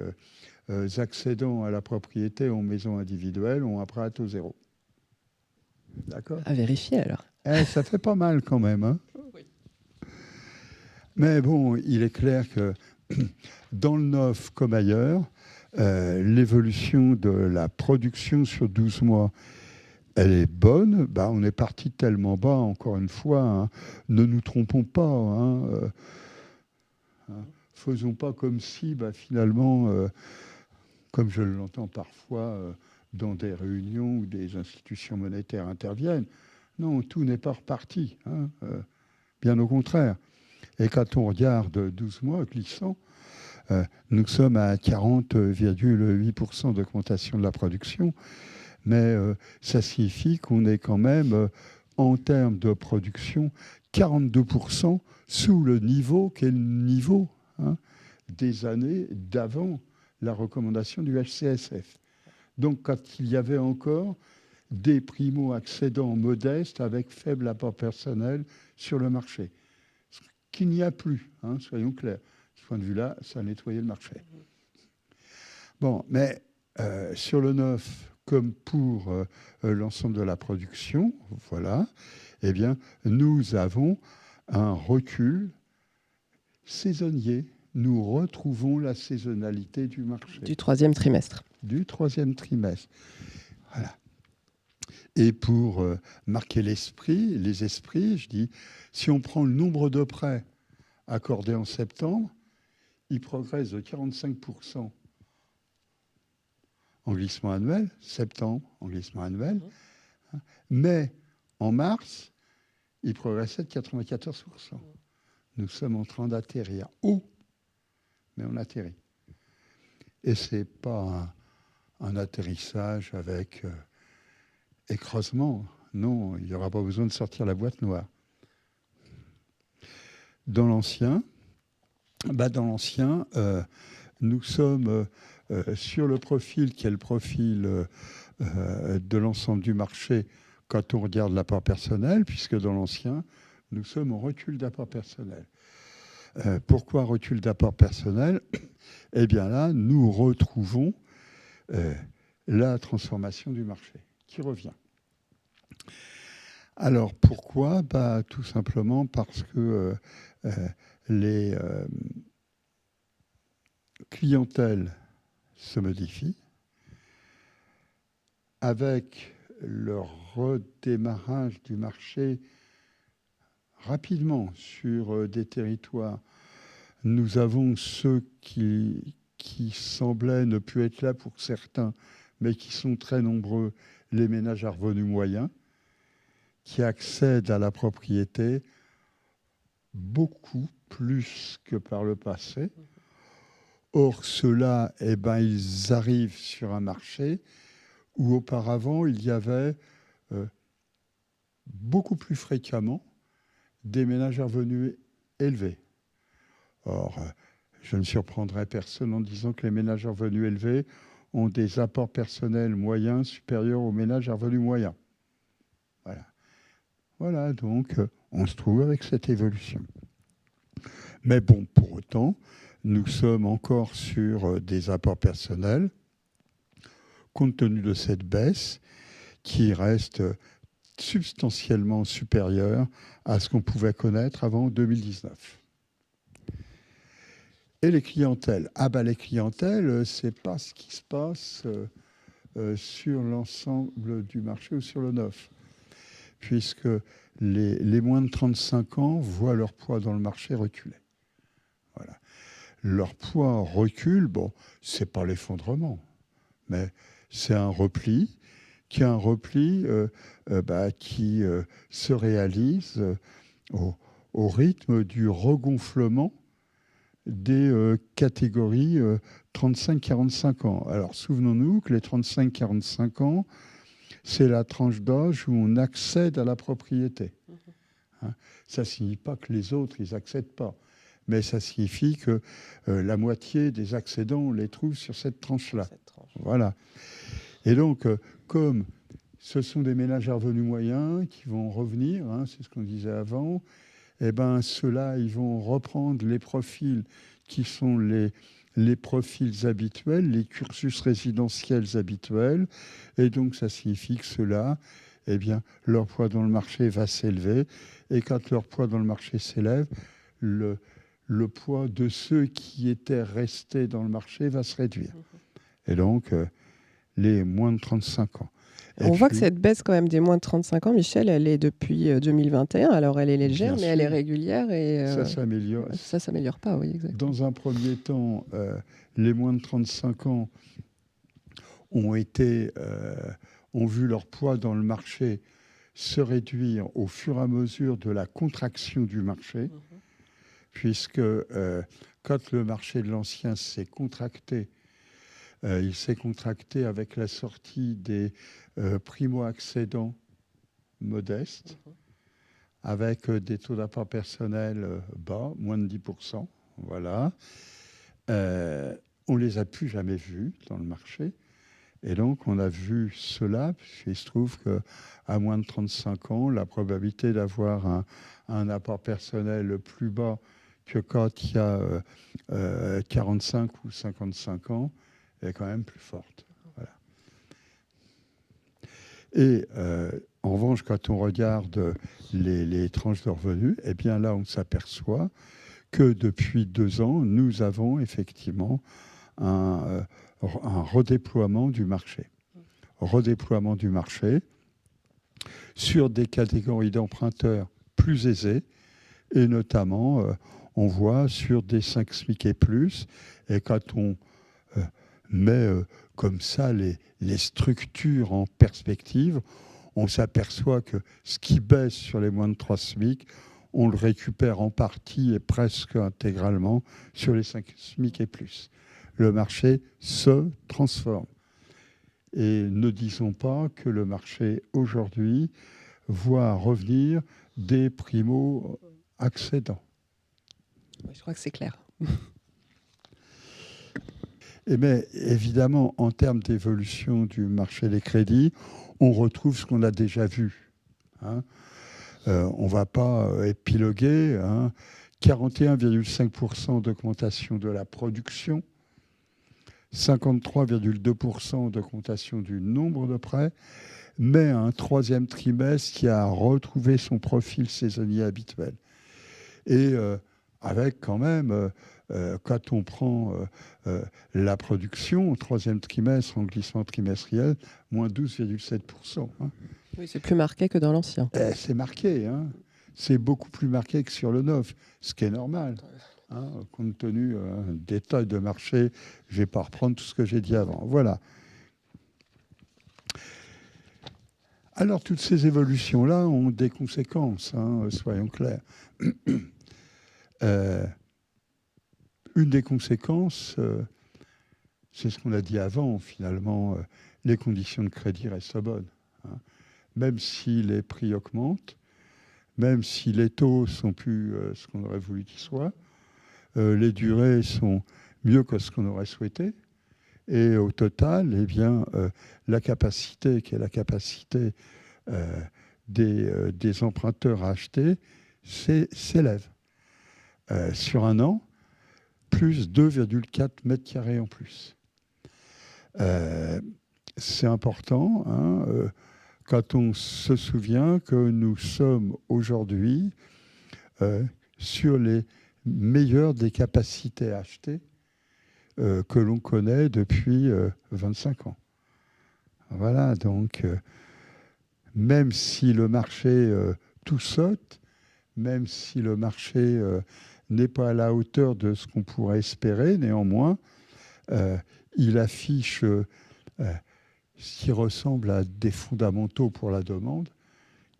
accédants à la propriété en maison individuelle ont un prêt à taux zéro. D'accord ? À vérifier alors. Ça fait pas mal quand même. Hein ? Oui. Mais bon, il est clair que dans le neuf comme ailleurs, l'évolution de la production sur 12 mois, elle est bonne. On est parti tellement bas, encore une fois. Hein. Ne nous trompons pas. Hein. Faisons pas comme si, finalement, comme je l'entends parfois dans des réunions où des institutions monétaires interviennent, non, tout n'est pas reparti. Hein. Bien au contraire. Et quand on regarde 12 mois glissants, nous sommes à 40,8% d'augmentation de la production, mais ça signifie qu'on est quand même, en termes de production, 42% sous le niveau qui est le niveau des années d'avant la recommandation du HCSF. Donc, quand il y avait encore des primo-accédants modestes avec faible apport personnel sur le marché. Ce qu'il n'y a plus, soyons clairs. De ce point de vue-là, ça a nettoyé le marché. Bon, mais sur le neuf, comme pour l'ensemble de la production, voilà, eh bien, nous avons un recul saisonnier. Nous retrouvons la saisonnalité du marché. Du troisième trimestre. Du troisième trimestre. Voilà. Et pour marquer les esprits, je dis, si on prend le nombre de prêts accordés en septembre, il progresse de 45% en glissement annuel, septembre en glissement annuel, Mais en mars, il progressait de 94%. Nous sommes en train d'atterrir haut, mais on atterrit. Et ce n'est pas un atterrissage avec écrasement. Non, il n'y aura pas besoin de sortir la boîte noire. Dans l'ancien, nous sommes sur le profil qui est le profil de l'ensemble du marché quand on regarde l'apport personnel, puisque dans l'ancien, nous sommes en recul d'apport personnel. Pourquoi recul d'apport personnel? Eh bien là, nous retrouvons la transformation du marché qui revient. Alors pourquoi? Tout simplement parce que les clientèles se modifient avec le redémarrage du marché rapidement sur des territoires. Nous avons ceux qui semblaient ne plus être là pour certains, mais qui sont très nombreux, les ménages à revenus moyens, qui accèdent à la propriété beaucoup plus que par le passé. Or, ceux-là, ils arrivent sur un marché où auparavant, il y avait beaucoup plus fréquemment des ménages à revenus élevés. Or, je ne surprendrai personne en disant que les ménages à revenus élevés ont des apports personnels moyens supérieurs aux ménages à revenus moyens. Voilà, donc on se trouve avec cette évolution. Mais bon, pour autant, nous sommes encore sur des apports personnels, compte tenu de cette baisse, qui reste substantiellement supérieure à ce qu'on pouvait connaître avant 2019. Et les clientèles? Les clientèles, ce n'est pas ce qui se passe sur l'ensemble du marché ou sur le neuf, puisque les moins de 35 ans voient leur poids dans le marché reculer. Voilà. Leur poids recule, ce n'est pas l'effondrement, mais c'est un repli, qui se réalise au rythme du regonflement des catégories 35-45 ans. Alors, souvenons-nous que les 35-45 ans, c'est la tranche d'âge où on accède à la propriété. Ça ne signifie pas que les autres, ils n'accèdent pas. Mais ça signifie que la moitié des accédants, on les trouve sur cette tranche-là. Voilà. Et donc, comme ce sont des ménages à revenus moyens qui vont revenir, c'est ce qu'on disait avant, ceux-là, ils vont reprendre les profils qui sont les profils habituels, les cursus résidentiels habituels. Et donc, ça signifie que ceux-là, leur poids dans le marché va s'élever. Et quand leur poids dans le marché s'élève, le poids de ceux qui étaient restés dans le marché va se réduire. Et donc, les moins de 35 ans. On voit que cette baisse quand même des moins de 35 ans, Michel, elle est depuis 2021. Alors, elle est légère, mais elle est régulière. Et, ça s'améliore. Ça ne s'améliore pas, oui, exactement. Dans un premier temps, les moins de 35 ans ont vu leur poids dans le marché se réduire au fur et à mesure de la contraction du marché, puisque quand le marché de l'ancien s'est contracté, il s'est contracté avec la sortie des primo-accédants modestes, avec des taux d'apport personnel bas, moins de 10%. Voilà. On ne les a plus jamais vus dans le marché. Et donc, on a vu cela, puisqu'il se trouve qu'à moins de 35 ans, la probabilité d'avoir un apport personnel plus bas que quand il y a 45 ou 55 ans est quand même plus forte. Voilà. Et en revanche, quand on regarde les tranches de revenus, là, on s'aperçoit que depuis 2 ans, nous avons effectivement un redéploiement du marché. Redéploiement du marché sur des catégories d'emprunteurs plus aisées, et notamment, on voit sur des 5 SMIC et plus, et quand on met comme ça les structures en perspective, on s'aperçoit que ce qui baisse sur les moins de 3 SMIC, on le récupère en partie et presque intégralement sur les 5 SMIC et plus. Le marché se transforme. Et ne disons pas que le marché aujourd'hui voit revenir des primo-accédants. Je crois que c'est clair. Mais évidemment, en termes d'évolution du marché des crédits, on retrouve ce qu'on a déjà vu. Hein. On ne va pas épiloguer. 41,5% d'augmentation de la production, 53,2% d'augmentation du nombre de prêts, mais un troisième trimestre qui a retrouvé son profil saisonnier habituel. Et avec quand même, quand on prend la production au troisième trimestre en glissement trimestriel, moins 12,7%. Oui, c'est plus marqué que dans l'ancien. C'est marqué, c'est beaucoup plus marqué que sur le neuf, ce qui est normal. Compte tenu des tailles de marché, je ne vais pas reprendre tout ce que j'ai dit avant. Voilà. Alors, toutes ces évolutions-là ont des conséquences, soyons clairs. Une des conséquences, c'est ce qu'on a dit avant, finalement, les conditions de crédit restent bonnes. Même si les prix augmentent, même si les taux sont plus ce qu'on aurait voulu qu'ils soient, les durées sont mieux que ce qu'on aurait souhaité. Et au total, eh bien, la capacité, qui est la capacité des emprunteurs à acheter, s'élève. Sur un an, plus 2,4 mètres carrés en plus. C'est important quand on se souvient que nous sommes aujourd'hui sur les meilleures des capacités à acheter que l'on connaît depuis 25 ans. Voilà, donc même si le marché tout saute, même si le marché n'est pas à la hauteur de ce qu'on pourrait espérer, néanmoins, il affiche ce qui ressemble à des fondamentaux pour la demande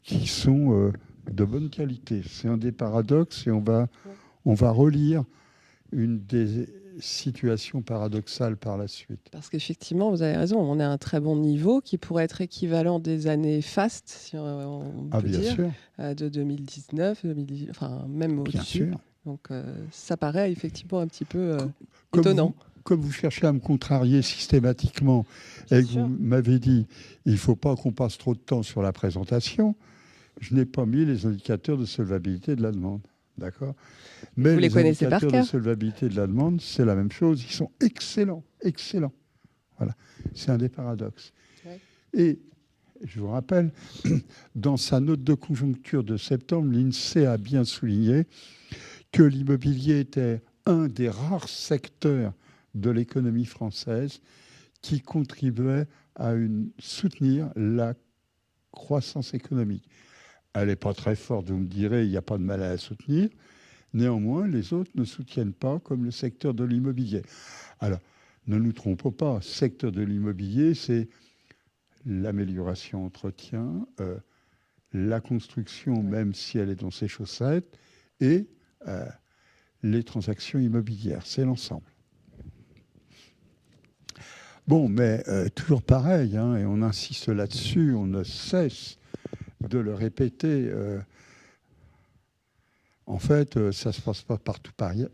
qui sont de bonne qualité. C'est un des paradoxes et on va relire une des situations paradoxales par la suite. Parce qu'effectivement, vous avez raison, on est à un très bon niveau qui pourrait être équivalent des années FAST, si on peut bien dire, sûr. De 2019, 2010, enfin même au-dessus. Donc ça paraît effectivement un petit peu étonnant. Comme vous cherchez à me contrarier systématiquement et que vous m'avez dit il ne faut pas qu'on passe trop de temps sur la présentation, je n'ai pas mis les indicateurs de solvabilité de la demande. D'accord ? Mais vous les connaissez par cœur. Les indicateurs de solvabilité de la demande, c'est la même chose. Ils sont excellents, excellents. Voilà. C'est un des paradoxes. Ouais. Et je vous rappelle, dans sa note de conjoncture de septembre, l'INSEE a bien souligné que l'immobilier était un des rares secteurs de l'économie française qui contribuait à soutenir la croissance économique. Elle n'est pas très forte, vous me direz, il n'y a pas de mal à la soutenir. Néanmoins, les autres ne soutiennent pas, comme le secteur de l'immobilier. Alors, ne nous trompons pas, le secteur de l'immobilier, c'est l'amélioration entretien, la construction, même si elle est dans ses chaussettes, et les transactions immobilières. C'est l'ensemble. Bon, mais toujours pareil, et on insiste là-dessus, on ne cesse de le répéter. En fait, ça ne se passe pas partout pareil.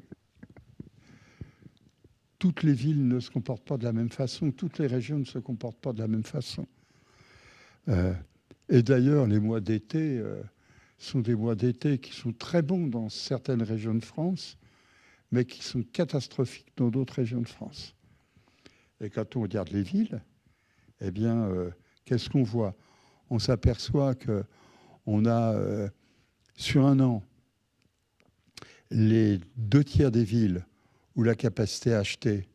Toutes les villes ne se comportent pas de la même façon, toutes les régions ne se comportent pas de la même façon. Et d'ailleurs, les mois d'été sont des mois d'été qui sont très bons dans certaines régions de France, mais qui sont catastrophiques dans d'autres régions de France. Et quand on regarde les villes, eh bien, qu'est-ce qu'on voit ? On s'aperçoit qu'on a, sur un an, les 2 tiers des villes où la capacité à acheter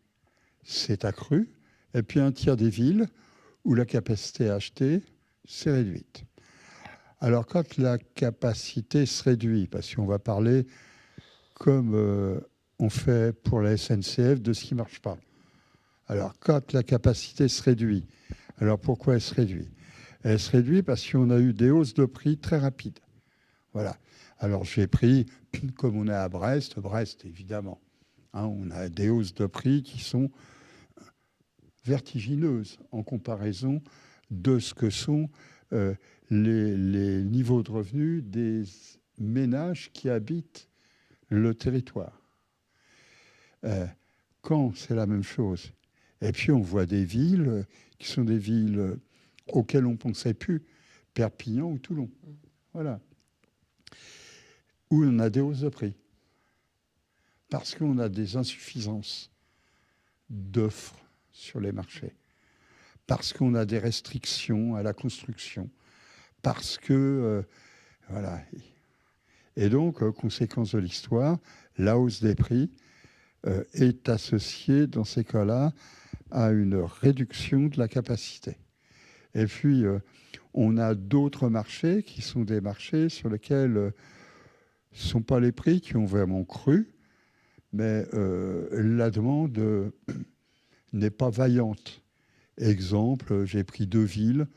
s'est accrue, et puis 1 tiers des villes où la capacité à acheter s'est réduite. Alors, quand la capacité se réduit, parce qu'on va parler, comme on fait pour la SNCF, de ce qui ne marche pas. Alors, quand la capacité se réduit, alors pourquoi elle se réduit ? Elle se réduit parce qu'on a eu des hausses de prix très rapides. Voilà. Alors j'ai pris, comme on est à Brest, évidemment, hein, on a des hausses de prix qui sont vertigineuses en comparaison de ce que sont les niveaux de revenus des ménages qui habitent le territoire. Caen, c'est la même chose. Et puis on voit des villes qui sont des villes auxquelles on ne pensait plus, Perpignan ou Toulon. Voilà. Où on a des hausses de prix. Parce qu'on a des insuffisances d'offres sur les marchés. Parce qu'on a des restrictions à la construction. Parce que, voilà. Et donc, conséquence de l'histoire, la hausse des prix est associée, dans ces cas-là, à une réduction de la capacité. Et puis, on a d'autres marchés qui sont des marchés sur lesquels ce ne sont pas les prix qui ont vraiment cru, mais la demande n'est pas vaillante. Exemple, j'ai pris 2 villes,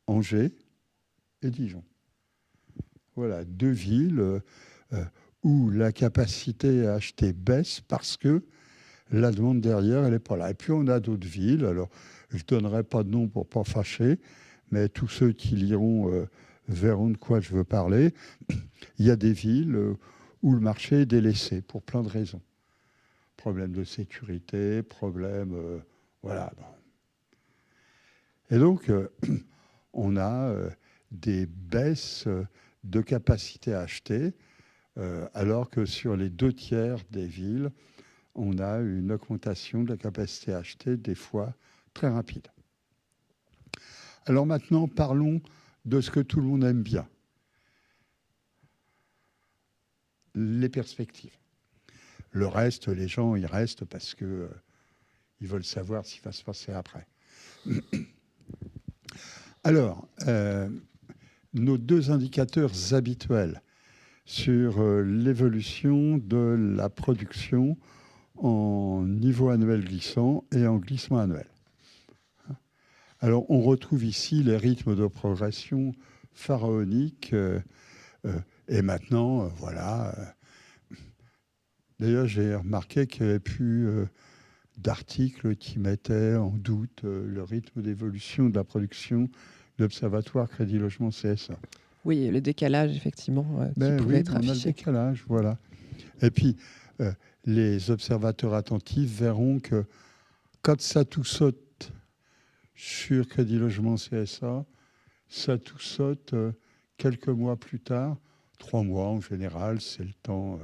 Angers et Dijon. Voilà, 2 villes où la capacité à acheter baisse parce que la demande derrière, elle n'est pas là. Et puis on a d'autres villes, alors je ne donnerai pas de nom pour ne pas fâcher, mais tous ceux qui liront verront de quoi je veux parler. Il y a des villes où le marché est délaissé pour plein de raisons. Problème de sécurité, problème... voilà. Et donc, on a des baisses de capacité à acheter, alors que sur les 2 tiers des villes, on a une augmentation de la capacité à acheter, des fois très rapide. Alors maintenant, parlons de ce que tout le monde aime bien. Les perspectives. Le reste, les gens, ils restent parce qu'ils veulent savoir ce qui va se passer après. Alors, nos 2 indicateurs habituels sur l'évolution de la production en niveau annuel glissant et en glissement annuel. Alors, on retrouve ici les rythmes de progression pharaoniques. Et maintenant, voilà. D'ailleurs, j'ai remarqué qu'il n'y avait plus d'articles qui mettaient en doute le rythme d'évolution de la production de l'Observatoire Crédit Logement CSA. Oui, le décalage, effectivement, qui pouvait être affiché. On a le décalage, voilà. Et puis, les observateurs attentifs verront que quand ça tout saute sur Crédit Logement CSA, ça tout saute quelques mois plus tard, 3 mois en général, c'est le temps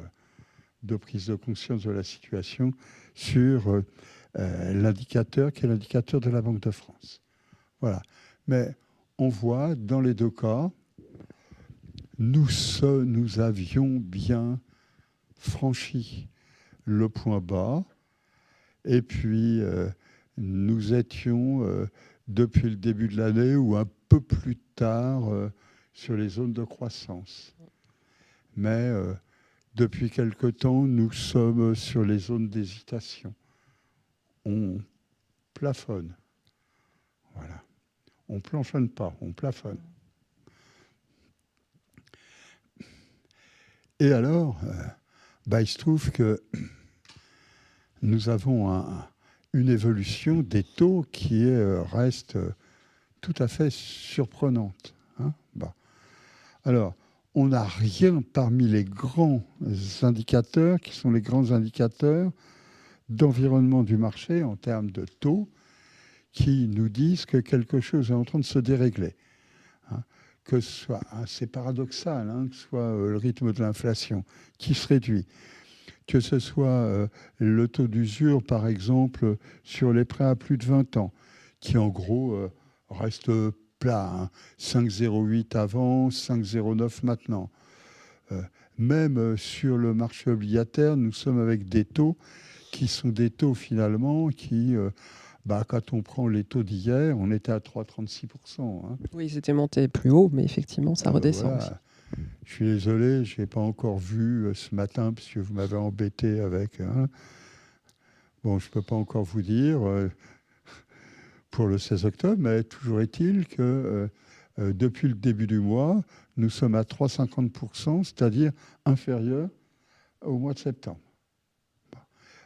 de prise de conscience de la situation, sur l'indicateur qui est l'indicateur de la Banque de France. Voilà. Mais on voit dans les 2 cas, nous avions bien franchi le point bas, et puis nous étions depuis le début de l'année ou un peu plus tard sur les zones de croissance. Mais depuis quelque temps, nous sommes sur les zones d'hésitation. On plafonne. Voilà. On ne planchonne pas, on plafonne. Et alors, il se trouve que nous avons une évolution des taux qui reste tout à fait surprenante. Hein. Alors, on n'a rien parmi les grands indicateurs, qui sont les grands indicateurs d'environnement du marché en termes de taux, qui nous disent que quelque chose est en train de se dérégler. Hein. Que ce soit, c'est paradoxal, que ce soit le rythme de l'inflation qui se réduit, que ce soit le taux d'usure, par exemple, sur les prêts à plus de 20 ans, qui en gros reste plat, 5,08 avant, 5,09 maintenant. Même sur le marché obligataire, nous sommes avec des taux qui sont des taux finalement qui... quand on prend les taux d'hier, on était à 3,36%. Hein. Oui, c'était monté plus haut, mais effectivement, ça redescend aussi. Je suis désolé, je n'ai pas encore vu ce matin, parce que vous m'avez embêté avec... Bon, je ne peux pas encore vous dire pour le 16 octobre, mais toujours est-il que depuis le début du mois, nous sommes à 3,50%, c'est-à-dire inférieur au mois de septembre.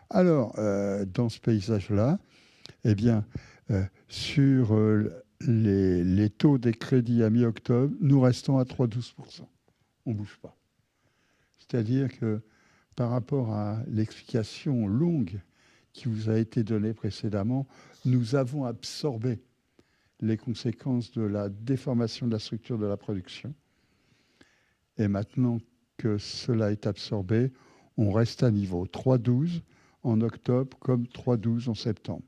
Alors, dans ce paysage-là, eh bien, sur les taux des crédits à mi-octobre, nous restons à 3,12%. On ne bouge pas. C'est-à-dire que par rapport à l'explication longue qui vous a été donnée précédemment, nous avons absorbé les conséquences de la déformation de la structure de la production. Et maintenant que cela est absorbé, on reste à niveau 3,12 en octobre comme 3,12 en septembre.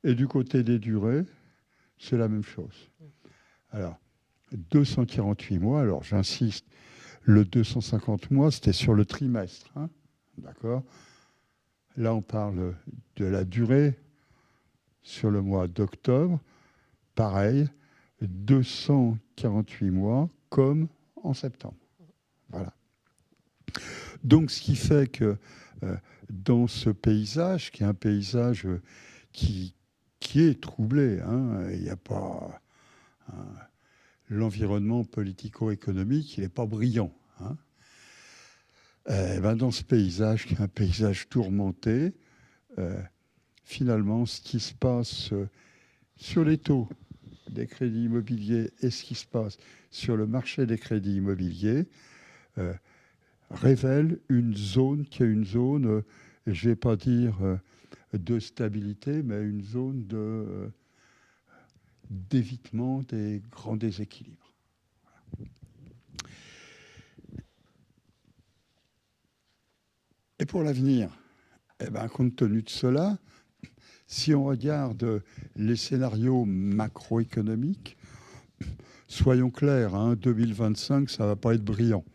Et du côté des durées, c'est la même chose. Alors, 248 mois, alors j'insiste, le 250 mois, c'était sur le trimestre. Hein, d'accord ? Là, on parle de la durée sur le mois d'octobre. Pareil, 248 mois comme en septembre. Voilà. Donc, ce qui fait que dans ce paysage, qui est un paysage qui est troublé, hein, il n'y a pas... l'environnement politico-économique, il n'est pas brillant. Hein. Dans ce paysage, qui est un paysage tourmenté, finalement, ce qui se passe sur les taux des crédits immobiliers et ce qui se passe sur le marché des crédits immobiliers révèle une zone qui est une zone, je ne vais pas dire de stabilité, mais une zone d'évitement des grands déséquilibres. Et pour l'avenir, compte tenu de cela, si on regarde les scénarios macroéconomiques, soyons clairs, hein, 2025, ça ne va pas être brillant.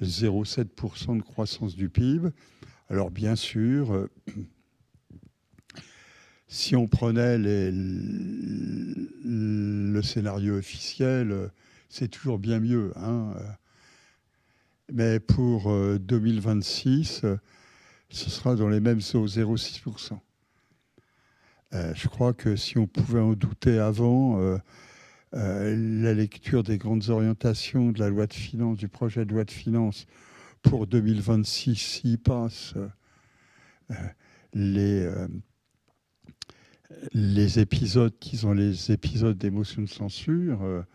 0,7% de croissance du PIB. Alors bien sûr, si on prenait le scénario officiel, c'est toujours bien mieux. Hein. Mais pour 2026, ce sera dans les mêmes eaux, 0,6%. Je crois que si on pouvait en douter avant, la lecture des grandes orientations de la loi de finances, du projet de loi de finances pour 2026, s'il passe les épisodes qui sont les épisodes d'émotion de censure,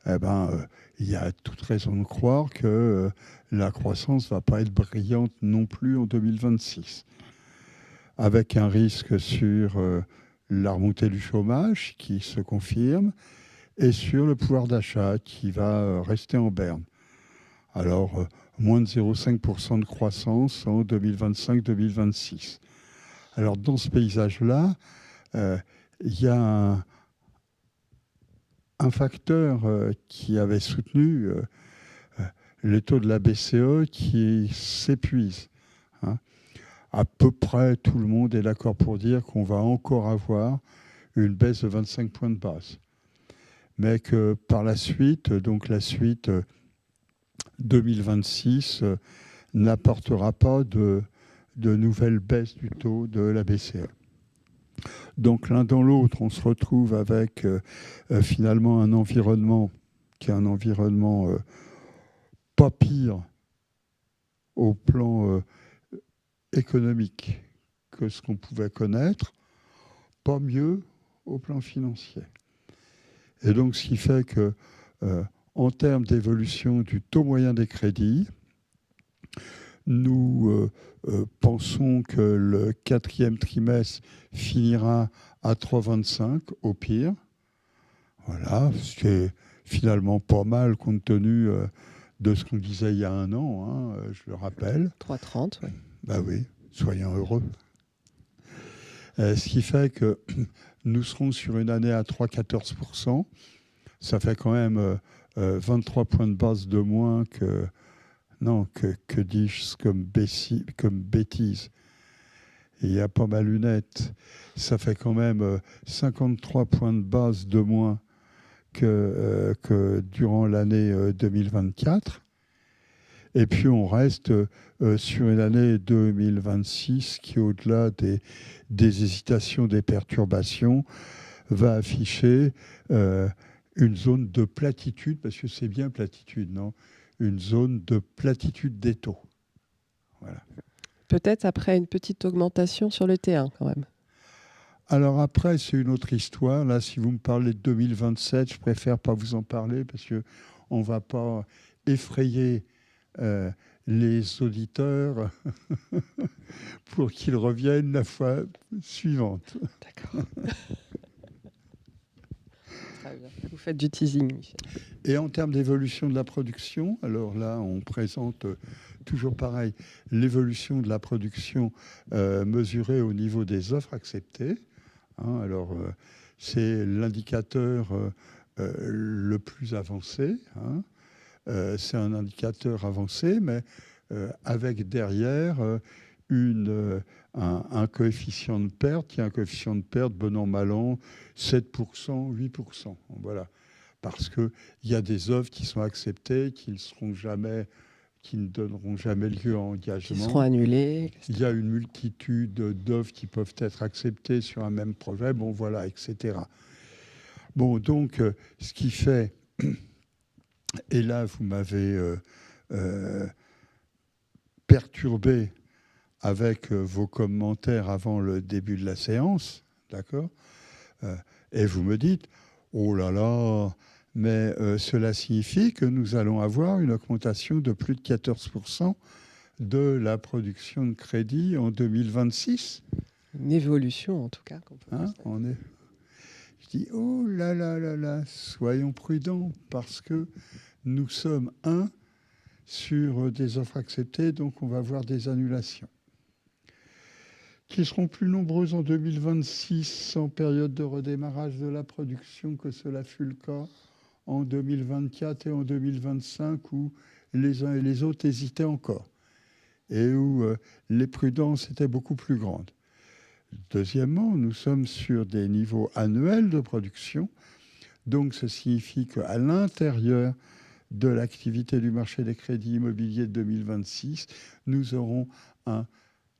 il y a toute raison de croire que la croissance ne va pas être brillante non plus en 2026. Avec un risque sur la remontée du chômage qui se confirme et sur le pouvoir d'achat qui va rester en berne. Alors, moins de 0,5% de croissance en 2025-2026. Alors, dans ce paysage-là, il y a un facteur qui avait soutenu les taux de la BCE qui s'épuisent. Hein. À peu près tout le monde est d'accord pour dire qu'on va encore avoir une baisse de 25 points de base. Mais que par la suite, donc la suite 2026, n'apportera pas de nouvelles baisses du taux de la BCE. Donc l'un dans l'autre, on se retrouve avec finalement un environnement qui est un environnement pas pire au plan économique que ce qu'on pouvait connaître, pas mieux au plan financier. Et donc ce qui fait que en termes d'évolution du taux moyen des crédits, nous pensons que le quatrième trimestre finira à 3,25 au pire. Voilà, ce qui est finalement pas mal compte tenu de ce qu'on disait il y a un an, hein, je le rappelle. 3,30, oui. Ben oui, soyons heureux. Ce qui fait que nous serons sur une année à 3,14%. Ça fait quand même 23 points de base de moins que... Non, que dis-je comme bêtise. Il n'y a pas ma lunette. Ça fait quand même 53 points de base de moins que durant l'année 2024. Et puis on reste sur une année 2026 qui, au-delà des hésitations, des perturbations, va afficher une zone de platitude, parce que c'est bien platitude, non? Une zone de platitude des taux. Voilà. Peut-être après une petite augmentation sur le T1 quand même. Alors après, c'est une autre histoire. Là, si vous me parlez de 2027, je préfère pas vous en parler parce qu'on ne va pas effrayer les auditeurs pour qu'ils reviennent la fois suivante. D'accord. Très bien. Vous faites du teasing, Michel. Et en termes d'évolution de la production, alors là, on présente toujours pareil, l'évolution de la production mesurée au niveau des offres acceptées. Hein, alors, c'est l'indicateur le plus avancé. Hein. C'est un indicateur avancé, mais avec derrière un coefficient de perte, qui est un coefficient de perte, bon an, mal an, 7%, 8%. Voilà. Parce qu'il y a des offres qui sont acceptées, qui ne donneront jamais lieu à engagement. Qui seront annulées. Il y a une multitude d'offres qui peuvent être acceptées sur un même projet, bon voilà, etc. Bon, donc, ce qui fait, et là, vous m'avez perturbé avec vos commentaires avant le début de la séance, d'accord? Et vous me dites, oh là là, mais cela signifie que nous allons avoir une augmentation de plus de 14% de la production de crédit en 2026. Une évolution, en tout cas. Hein, je dis, oh là là là là, soyons prudents, parce que nous sommes sur des offres acceptées, donc on va avoir des annulations qui seront plus nombreuses en 2026 en période de redémarrage de la production que cela fut le cas en 2024 et en 2025 où les uns et les autres hésitaient encore et où les prudences étaient beaucoup plus grandes. Deuxièmement, nous sommes sur des niveaux annuels de production, donc ça signifie qu'à l'intérieur de l'activité du marché des crédits immobiliers de 2026, nous aurons un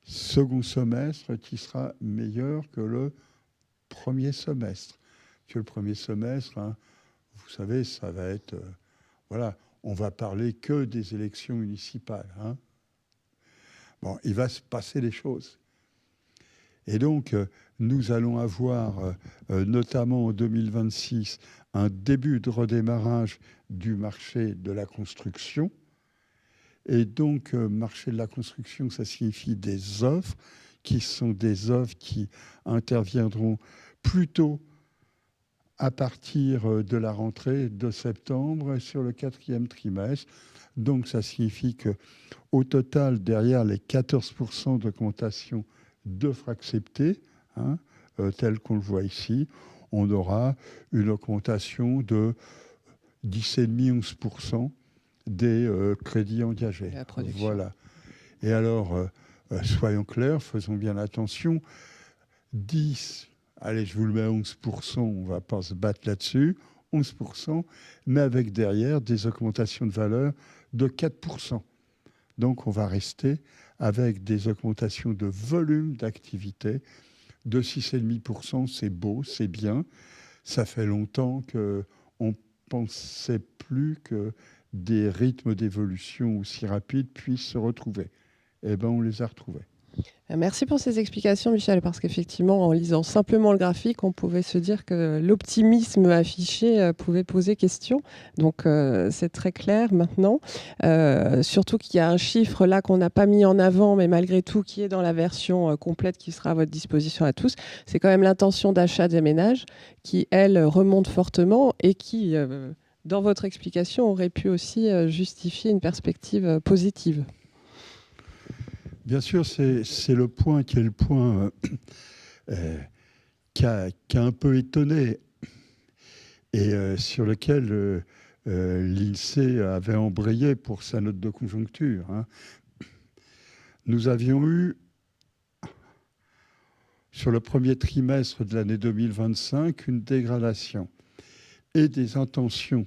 second semestre qui sera meilleur que le premier semestre. Que le premier semestre, hein, vous savez, ça va être... voilà, on va parler que des élections municipales. Hein. Bon, il va se passer des choses. Et donc, nous allons avoir, notamment en 2026, un début de redémarrage du marché de la construction. Et donc, marché de la construction, ça signifie des offres qui sont des offres qui interviendront plutôt à partir de la rentrée de septembre sur le 4e trimestre. Donc, ça signifie qu'au total, derrière les 14% d'augmentation d'offres acceptées, hein, tel qu'on le voit ici, on aura une augmentation de 10,5-11% des crédits engagés. Voilà. Et alors, soyons clairs, faisons bien attention. 10, allez, je vous le mets à 11%, on ne va pas se battre là-dessus, 11%, mais avec derrière des augmentations de valeur de 4%. Donc, on va rester avec des augmentations de volume d'activité de 6,5%. C'est beau, c'est bien. Ça fait longtemps qu'on ne pensait plus que des rythmes d'évolution aussi rapides puissent se retrouver. Eh bien, on les a retrouvés. Merci pour ces explications, Michel, parce qu'effectivement, en lisant simplement le graphique, on pouvait se dire que l'optimisme affiché pouvait poser question. Donc, c'est très clair maintenant. Surtout qu'il y a un chiffre là qu'on n'a pas mis en avant, mais malgré tout, qui est dans la version complète qui sera à votre disposition à tous. C'est quand même l'intention d'achat des ménages qui, elle, remonte fortement et qui, dans votre explication, aurait pu aussi justifier une perspective positive. Bien sûr, c'est le point qui est le point qui a un peu étonné et sur lequel l'INSEE avait embrayé pour sa note de conjoncture. Hein. Nous avions eu, sur le premier trimestre de l'année 2025, une dégradation et des intentions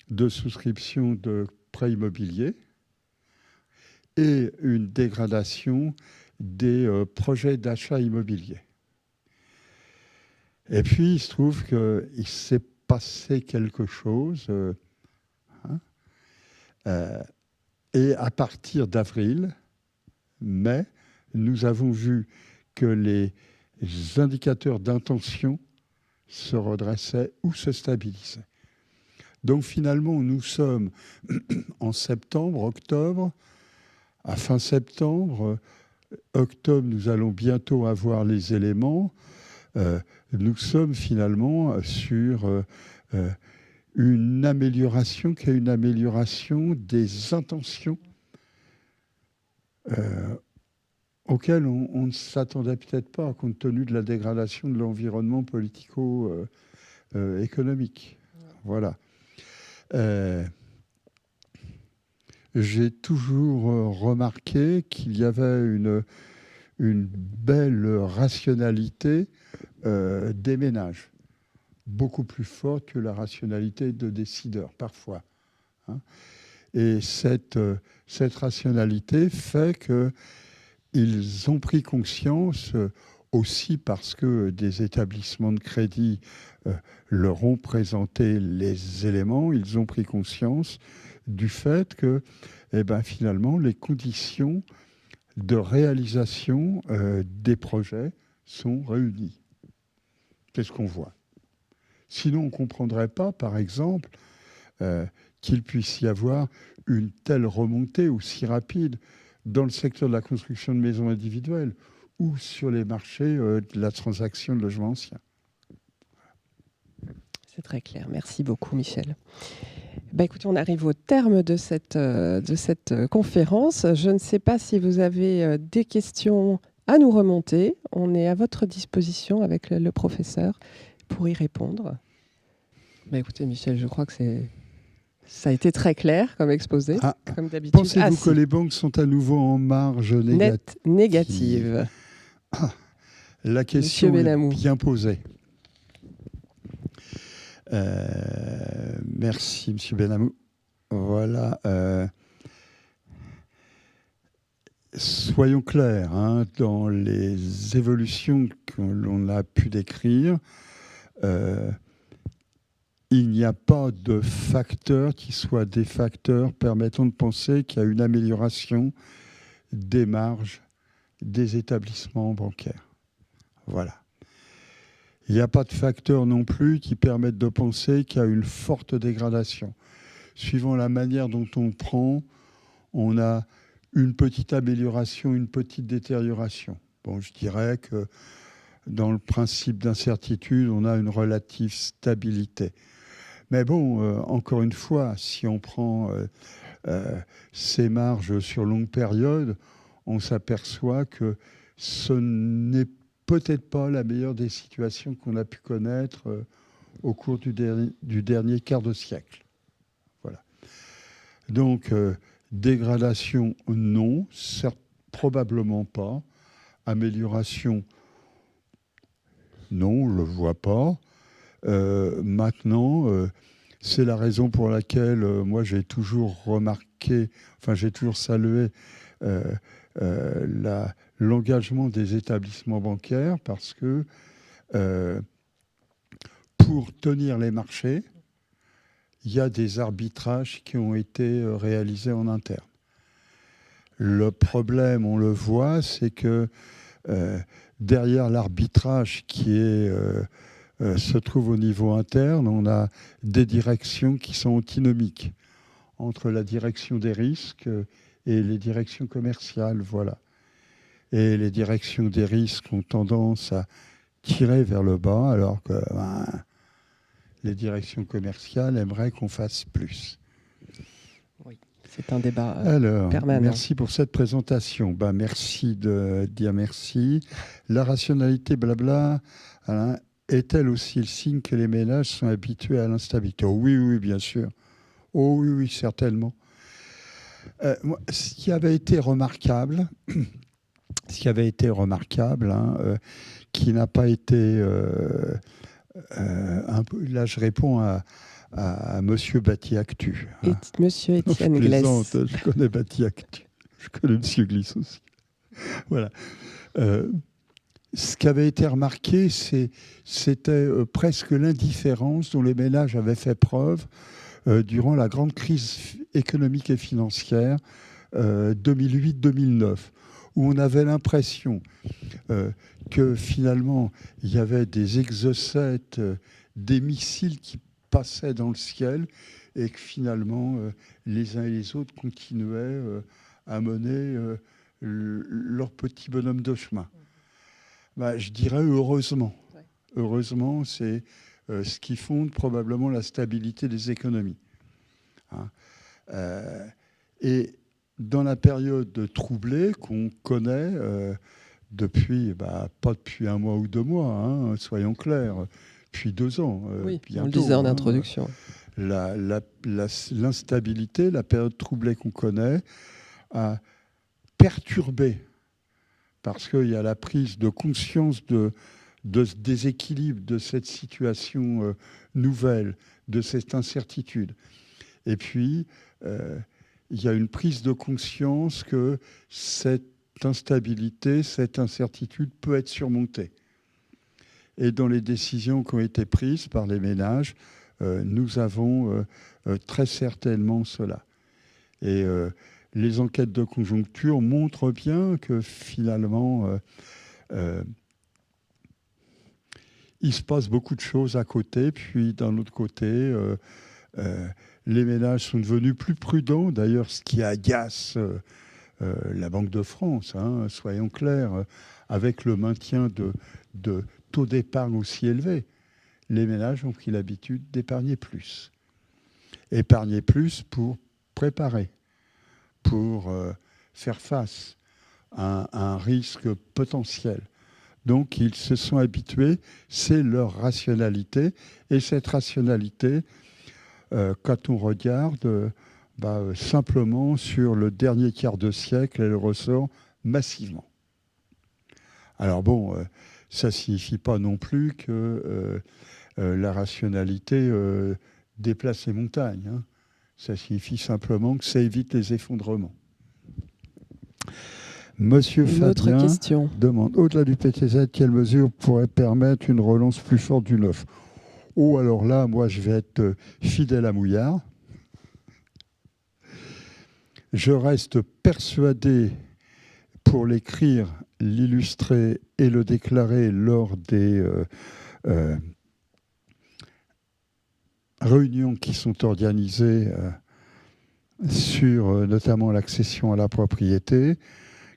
de souscription de prêts immobiliers et une dégradation des projets d'achat immobilier. Et puis, il se trouve qu'il ne s'est passer quelque chose. Et à partir d'avril, mai, nous avons vu que les indicateurs d'intention se redressaient ou se stabilisaient. Donc finalement, nous sommes en septembre, octobre, à fin septembre, octobre, nous allons bientôt avoir les éléments. Nous sommes finalement sur une amélioration qui est une amélioration des intentions auxquelles on ne s'attendait peut-être pas, compte tenu de la dégradation de l'environnement politico-économique. Voilà. J'ai toujours remarqué qu'il y avait une belle rationalité des ménages, beaucoup plus forte que la rationalité de décideurs, parfois. Et cette rationalité fait qu'ils ont pris conscience, aussi parce que des établissements de crédit leur ont présenté les éléments, ils ont pris conscience du fait que finalement, les conditions de réalisation des projets sont réunies. Qu'est-ce qu'on voit ? Sinon, on ne comprendrait pas, par exemple, qu'il puisse y avoir une telle remontée aussi rapide dans le secteur de la construction de maisons individuelles ou sur les marchés de la transaction de logements anciens. C'est très clair. Merci beaucoup, Michel. Écoutez, on arrive au terme de cette conférence. Je ne sais pas si vous avez des questions à nous remonter. On est à votre disposition avec le professeur pour y répondre. Écoutez, Michel, je crois que ça a été très clair comme exposé, comme d'habitude. Pensez-vous que les banques sont à nouveau en marge négative? La question est bien posée. Merci, M. Benamou. Voilà. Soyons clairs, dans les évolutions que l'on a pu décrire, il n'y a pas de facteurs qui soient des facteurs permettant de penser qu'il y a une amélioration des marges des établissements bancaires. Voilà. Il n'y a pas de facteurs non plus qui permettent de penser qu'il y a une forte dégradation. Suivant la manière dont on prend, on a une petite amélioration, une petite détérioration. Bon, je dirais que dans le principe d'incertitude, on a une relative stabilité. Mais bon, encore une fois, si on prend ces marges sur longue période, on s'aperçoit que ce n'est peut-être pas la meilleure des situations qu'on a pu connaître au cours du dernier quart de siècle. Voilà. Donc, dégradation, non, certes, probablement pas. Amélioration, non, on ne le voit pas. Maintenant, c'est la raison pour laquelle moi j'ai toujours remarqué, j'ai toujours salué l'engagement des établissements bancaires, parce que pour tenir les marchés, il y a des arbitrages qui ont été réalisés en interne. Le problème, on le voit, c'est que derrière l'arbitrage qui se trouve au niveau interne, on a des directions qui sont antinomiques entre la direction des risques et les directions commerciales. Voilà. Et les directions des risques ont tendance à tirer vers le bas, alors que les directions commerciales aimeraient qu'on fasse plus. Oui, c'est un débat Alors, permanent. merci pour cette présentation. Merci de dire merci. La rationalité, blabla, est-elle aussi le signe que les ménages sont habitués à l'instabilité ? Oui, oui, bien sûr. Oh oui, oui, certainement. Ce qui avait été remarquable, qui n'a pas été... là, je réponds à Monsieur Batiactu. Monsieur Étienne Gless. Je connais Batiactu. Je connais Monsieur Gless aussi. Voilà. ce qui avait été remarqué, c'était presque l'indifférence dont les ménages avaient fait preuve durant la grande crise économique et financière 2008-2009, où on avait l'impression que finalement, il y avait des exocètes, des missiles qui passaient dans le ciel, et que finalement, les uns et les autres continuaient à mener leur petit bonhomme de chemin. Bah, je dirais heureusement. Ouais. Heureusement, c'est ce qui fonde probablement la stabilité des économies. Hein. Et dans la période troublée qu'on connaît depuis, pas depuis 1 mois ou 2 mois, hein, soyons clairs, depuis 2 ans. Oui, bientôt, on le disait en introduction. L'instabilité, la période troublée qu'on connaît, a perturbé, parce qu'il y a la prise de conscience de ce déséquilibre, de cette situation nouvelle, de cette incertitude. Et puis, il y a une prise de conscience que cette instabilité, cette incertitude peut être surmontée. Et dans les décisions qui ont été prises par les ménages, nous avons très certainement cela. Et les enquêtes de conjoncture montrent bien que finalement, il se passe beaucoup de choses à côté. Puis d'un autre côté, les ménages sont devenus plus prudents. D'ailleurs, ce qui agace la Banque de France, hein, soyons clairs, avec le maintien de taux d'épargne aussi élevés, les ménages ont pris l'habitude d'épargner plus. Épargner plus pour préparer, pour faire face à un risque potentiel. Donc, ils se sont habitués, c'est leur rationalité. Et cette rationalité, quand on regarde simplement sur le dernier quart de siècle, elle ressort massivement. Alors bon, ça ne signifie pas non plus que la rationalité déplace les montagnes. Hein. Ça signifie simplement que ça évite les effondrements. Monsieur Fabien demande, au-delà du PTZ, quelles mesures pourraient permettre une relance plus forte du neuf? Oh, alors là, moi, je vais être fidèle à Mouillard. Je reste persuadé, pour l'écrire, l'illustrer et le déclarer lors des réunions qui sont organisées sur notamment l'accession à la propriété,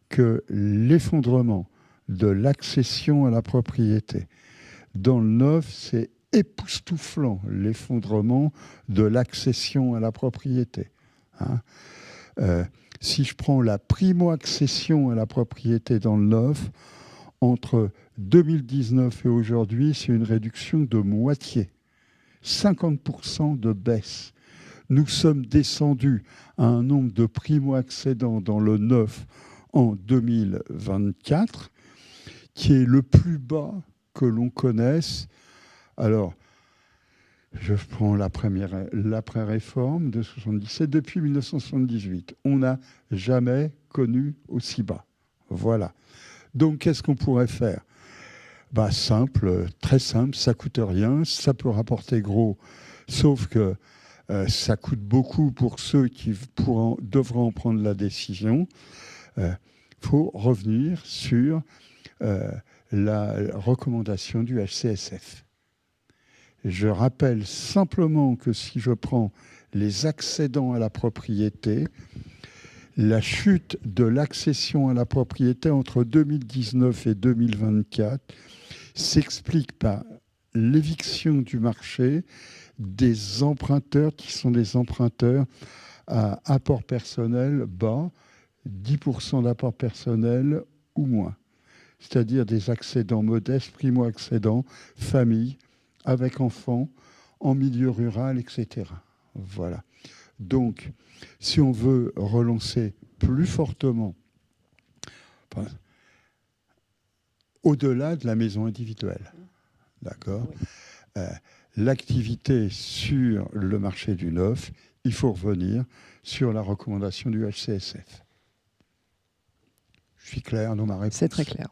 que l'effondrement de l'accession à la propriété dans le neuf, c'est époustouflant, l'effondrement de l'accession à la propriété. Hein. Si je prends la primo-accession à la propriété dans le neuf, entre 2019 et aujourd'hui, c'est une réduction de moitié. 50% de baisse. Nous sommes descendus à un nombre de primo-accédants dans le neuf en 2024, qui est le plus bas que l'on connaisse. Alors, je prends l'après-réforme de 1977, depuis 1978. On n'a jamais connu aussi bas. Voilà. Donc, qu'est-ce qu'on pourrait faire? Simple, très simple, ça ne coûte rien, ça peut rapporter gros, sauf que ça coûte beaucoup pour ceux qui devront prendre la décision. Faut revenir sur la recommandation du HCSF. Je rappelle simplement que si je prends les accédants à la propriété, la chute de l'accession à la propriété entre 2019 et 2024 s'explique par l'éviction du marché des emprunteurs qui sont des emprunteurs à apport personnel bas, 10% d'apport personnel ou moins. C'est-à-dire des accédants modestes, primo-accédants, familles, avec enfants, en milieu rural, etc. Voilà. Donc, si on veut relancer plus fortement, au-delà de la maison individuelle, d'accord, oui. L'activité sur le marché du neuf, il faut revenir sur la recommandation du HCSF. Je suis clair dans ma réponse. C'est très clair.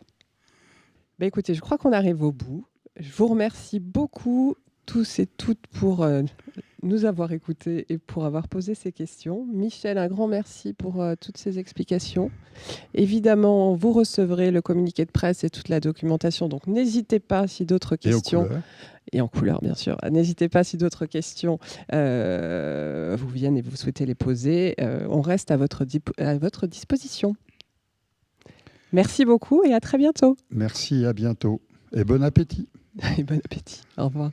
Bah, écoutez, je crois qu'on arrive au bout. Je vous remercie beaucoup tous et toutes pour nous avoir écoutés et pour avoir posé ces questions. Michel, un grand merci pour toutes ces explications. Évidemment, vous recevrez le communiqué de presse et toute la documentation, donc n'hésitez pas si d'autres questions... Et en couleur, bien sûr. N'hésitez pas si d'autres questions vous viennent et vous souhaitez les poser. On reste à votre disposition. Merci beaucoup et à très bientôt. Merci, à bientôt. Et bon appétit. Et bon appétit. Au revoir.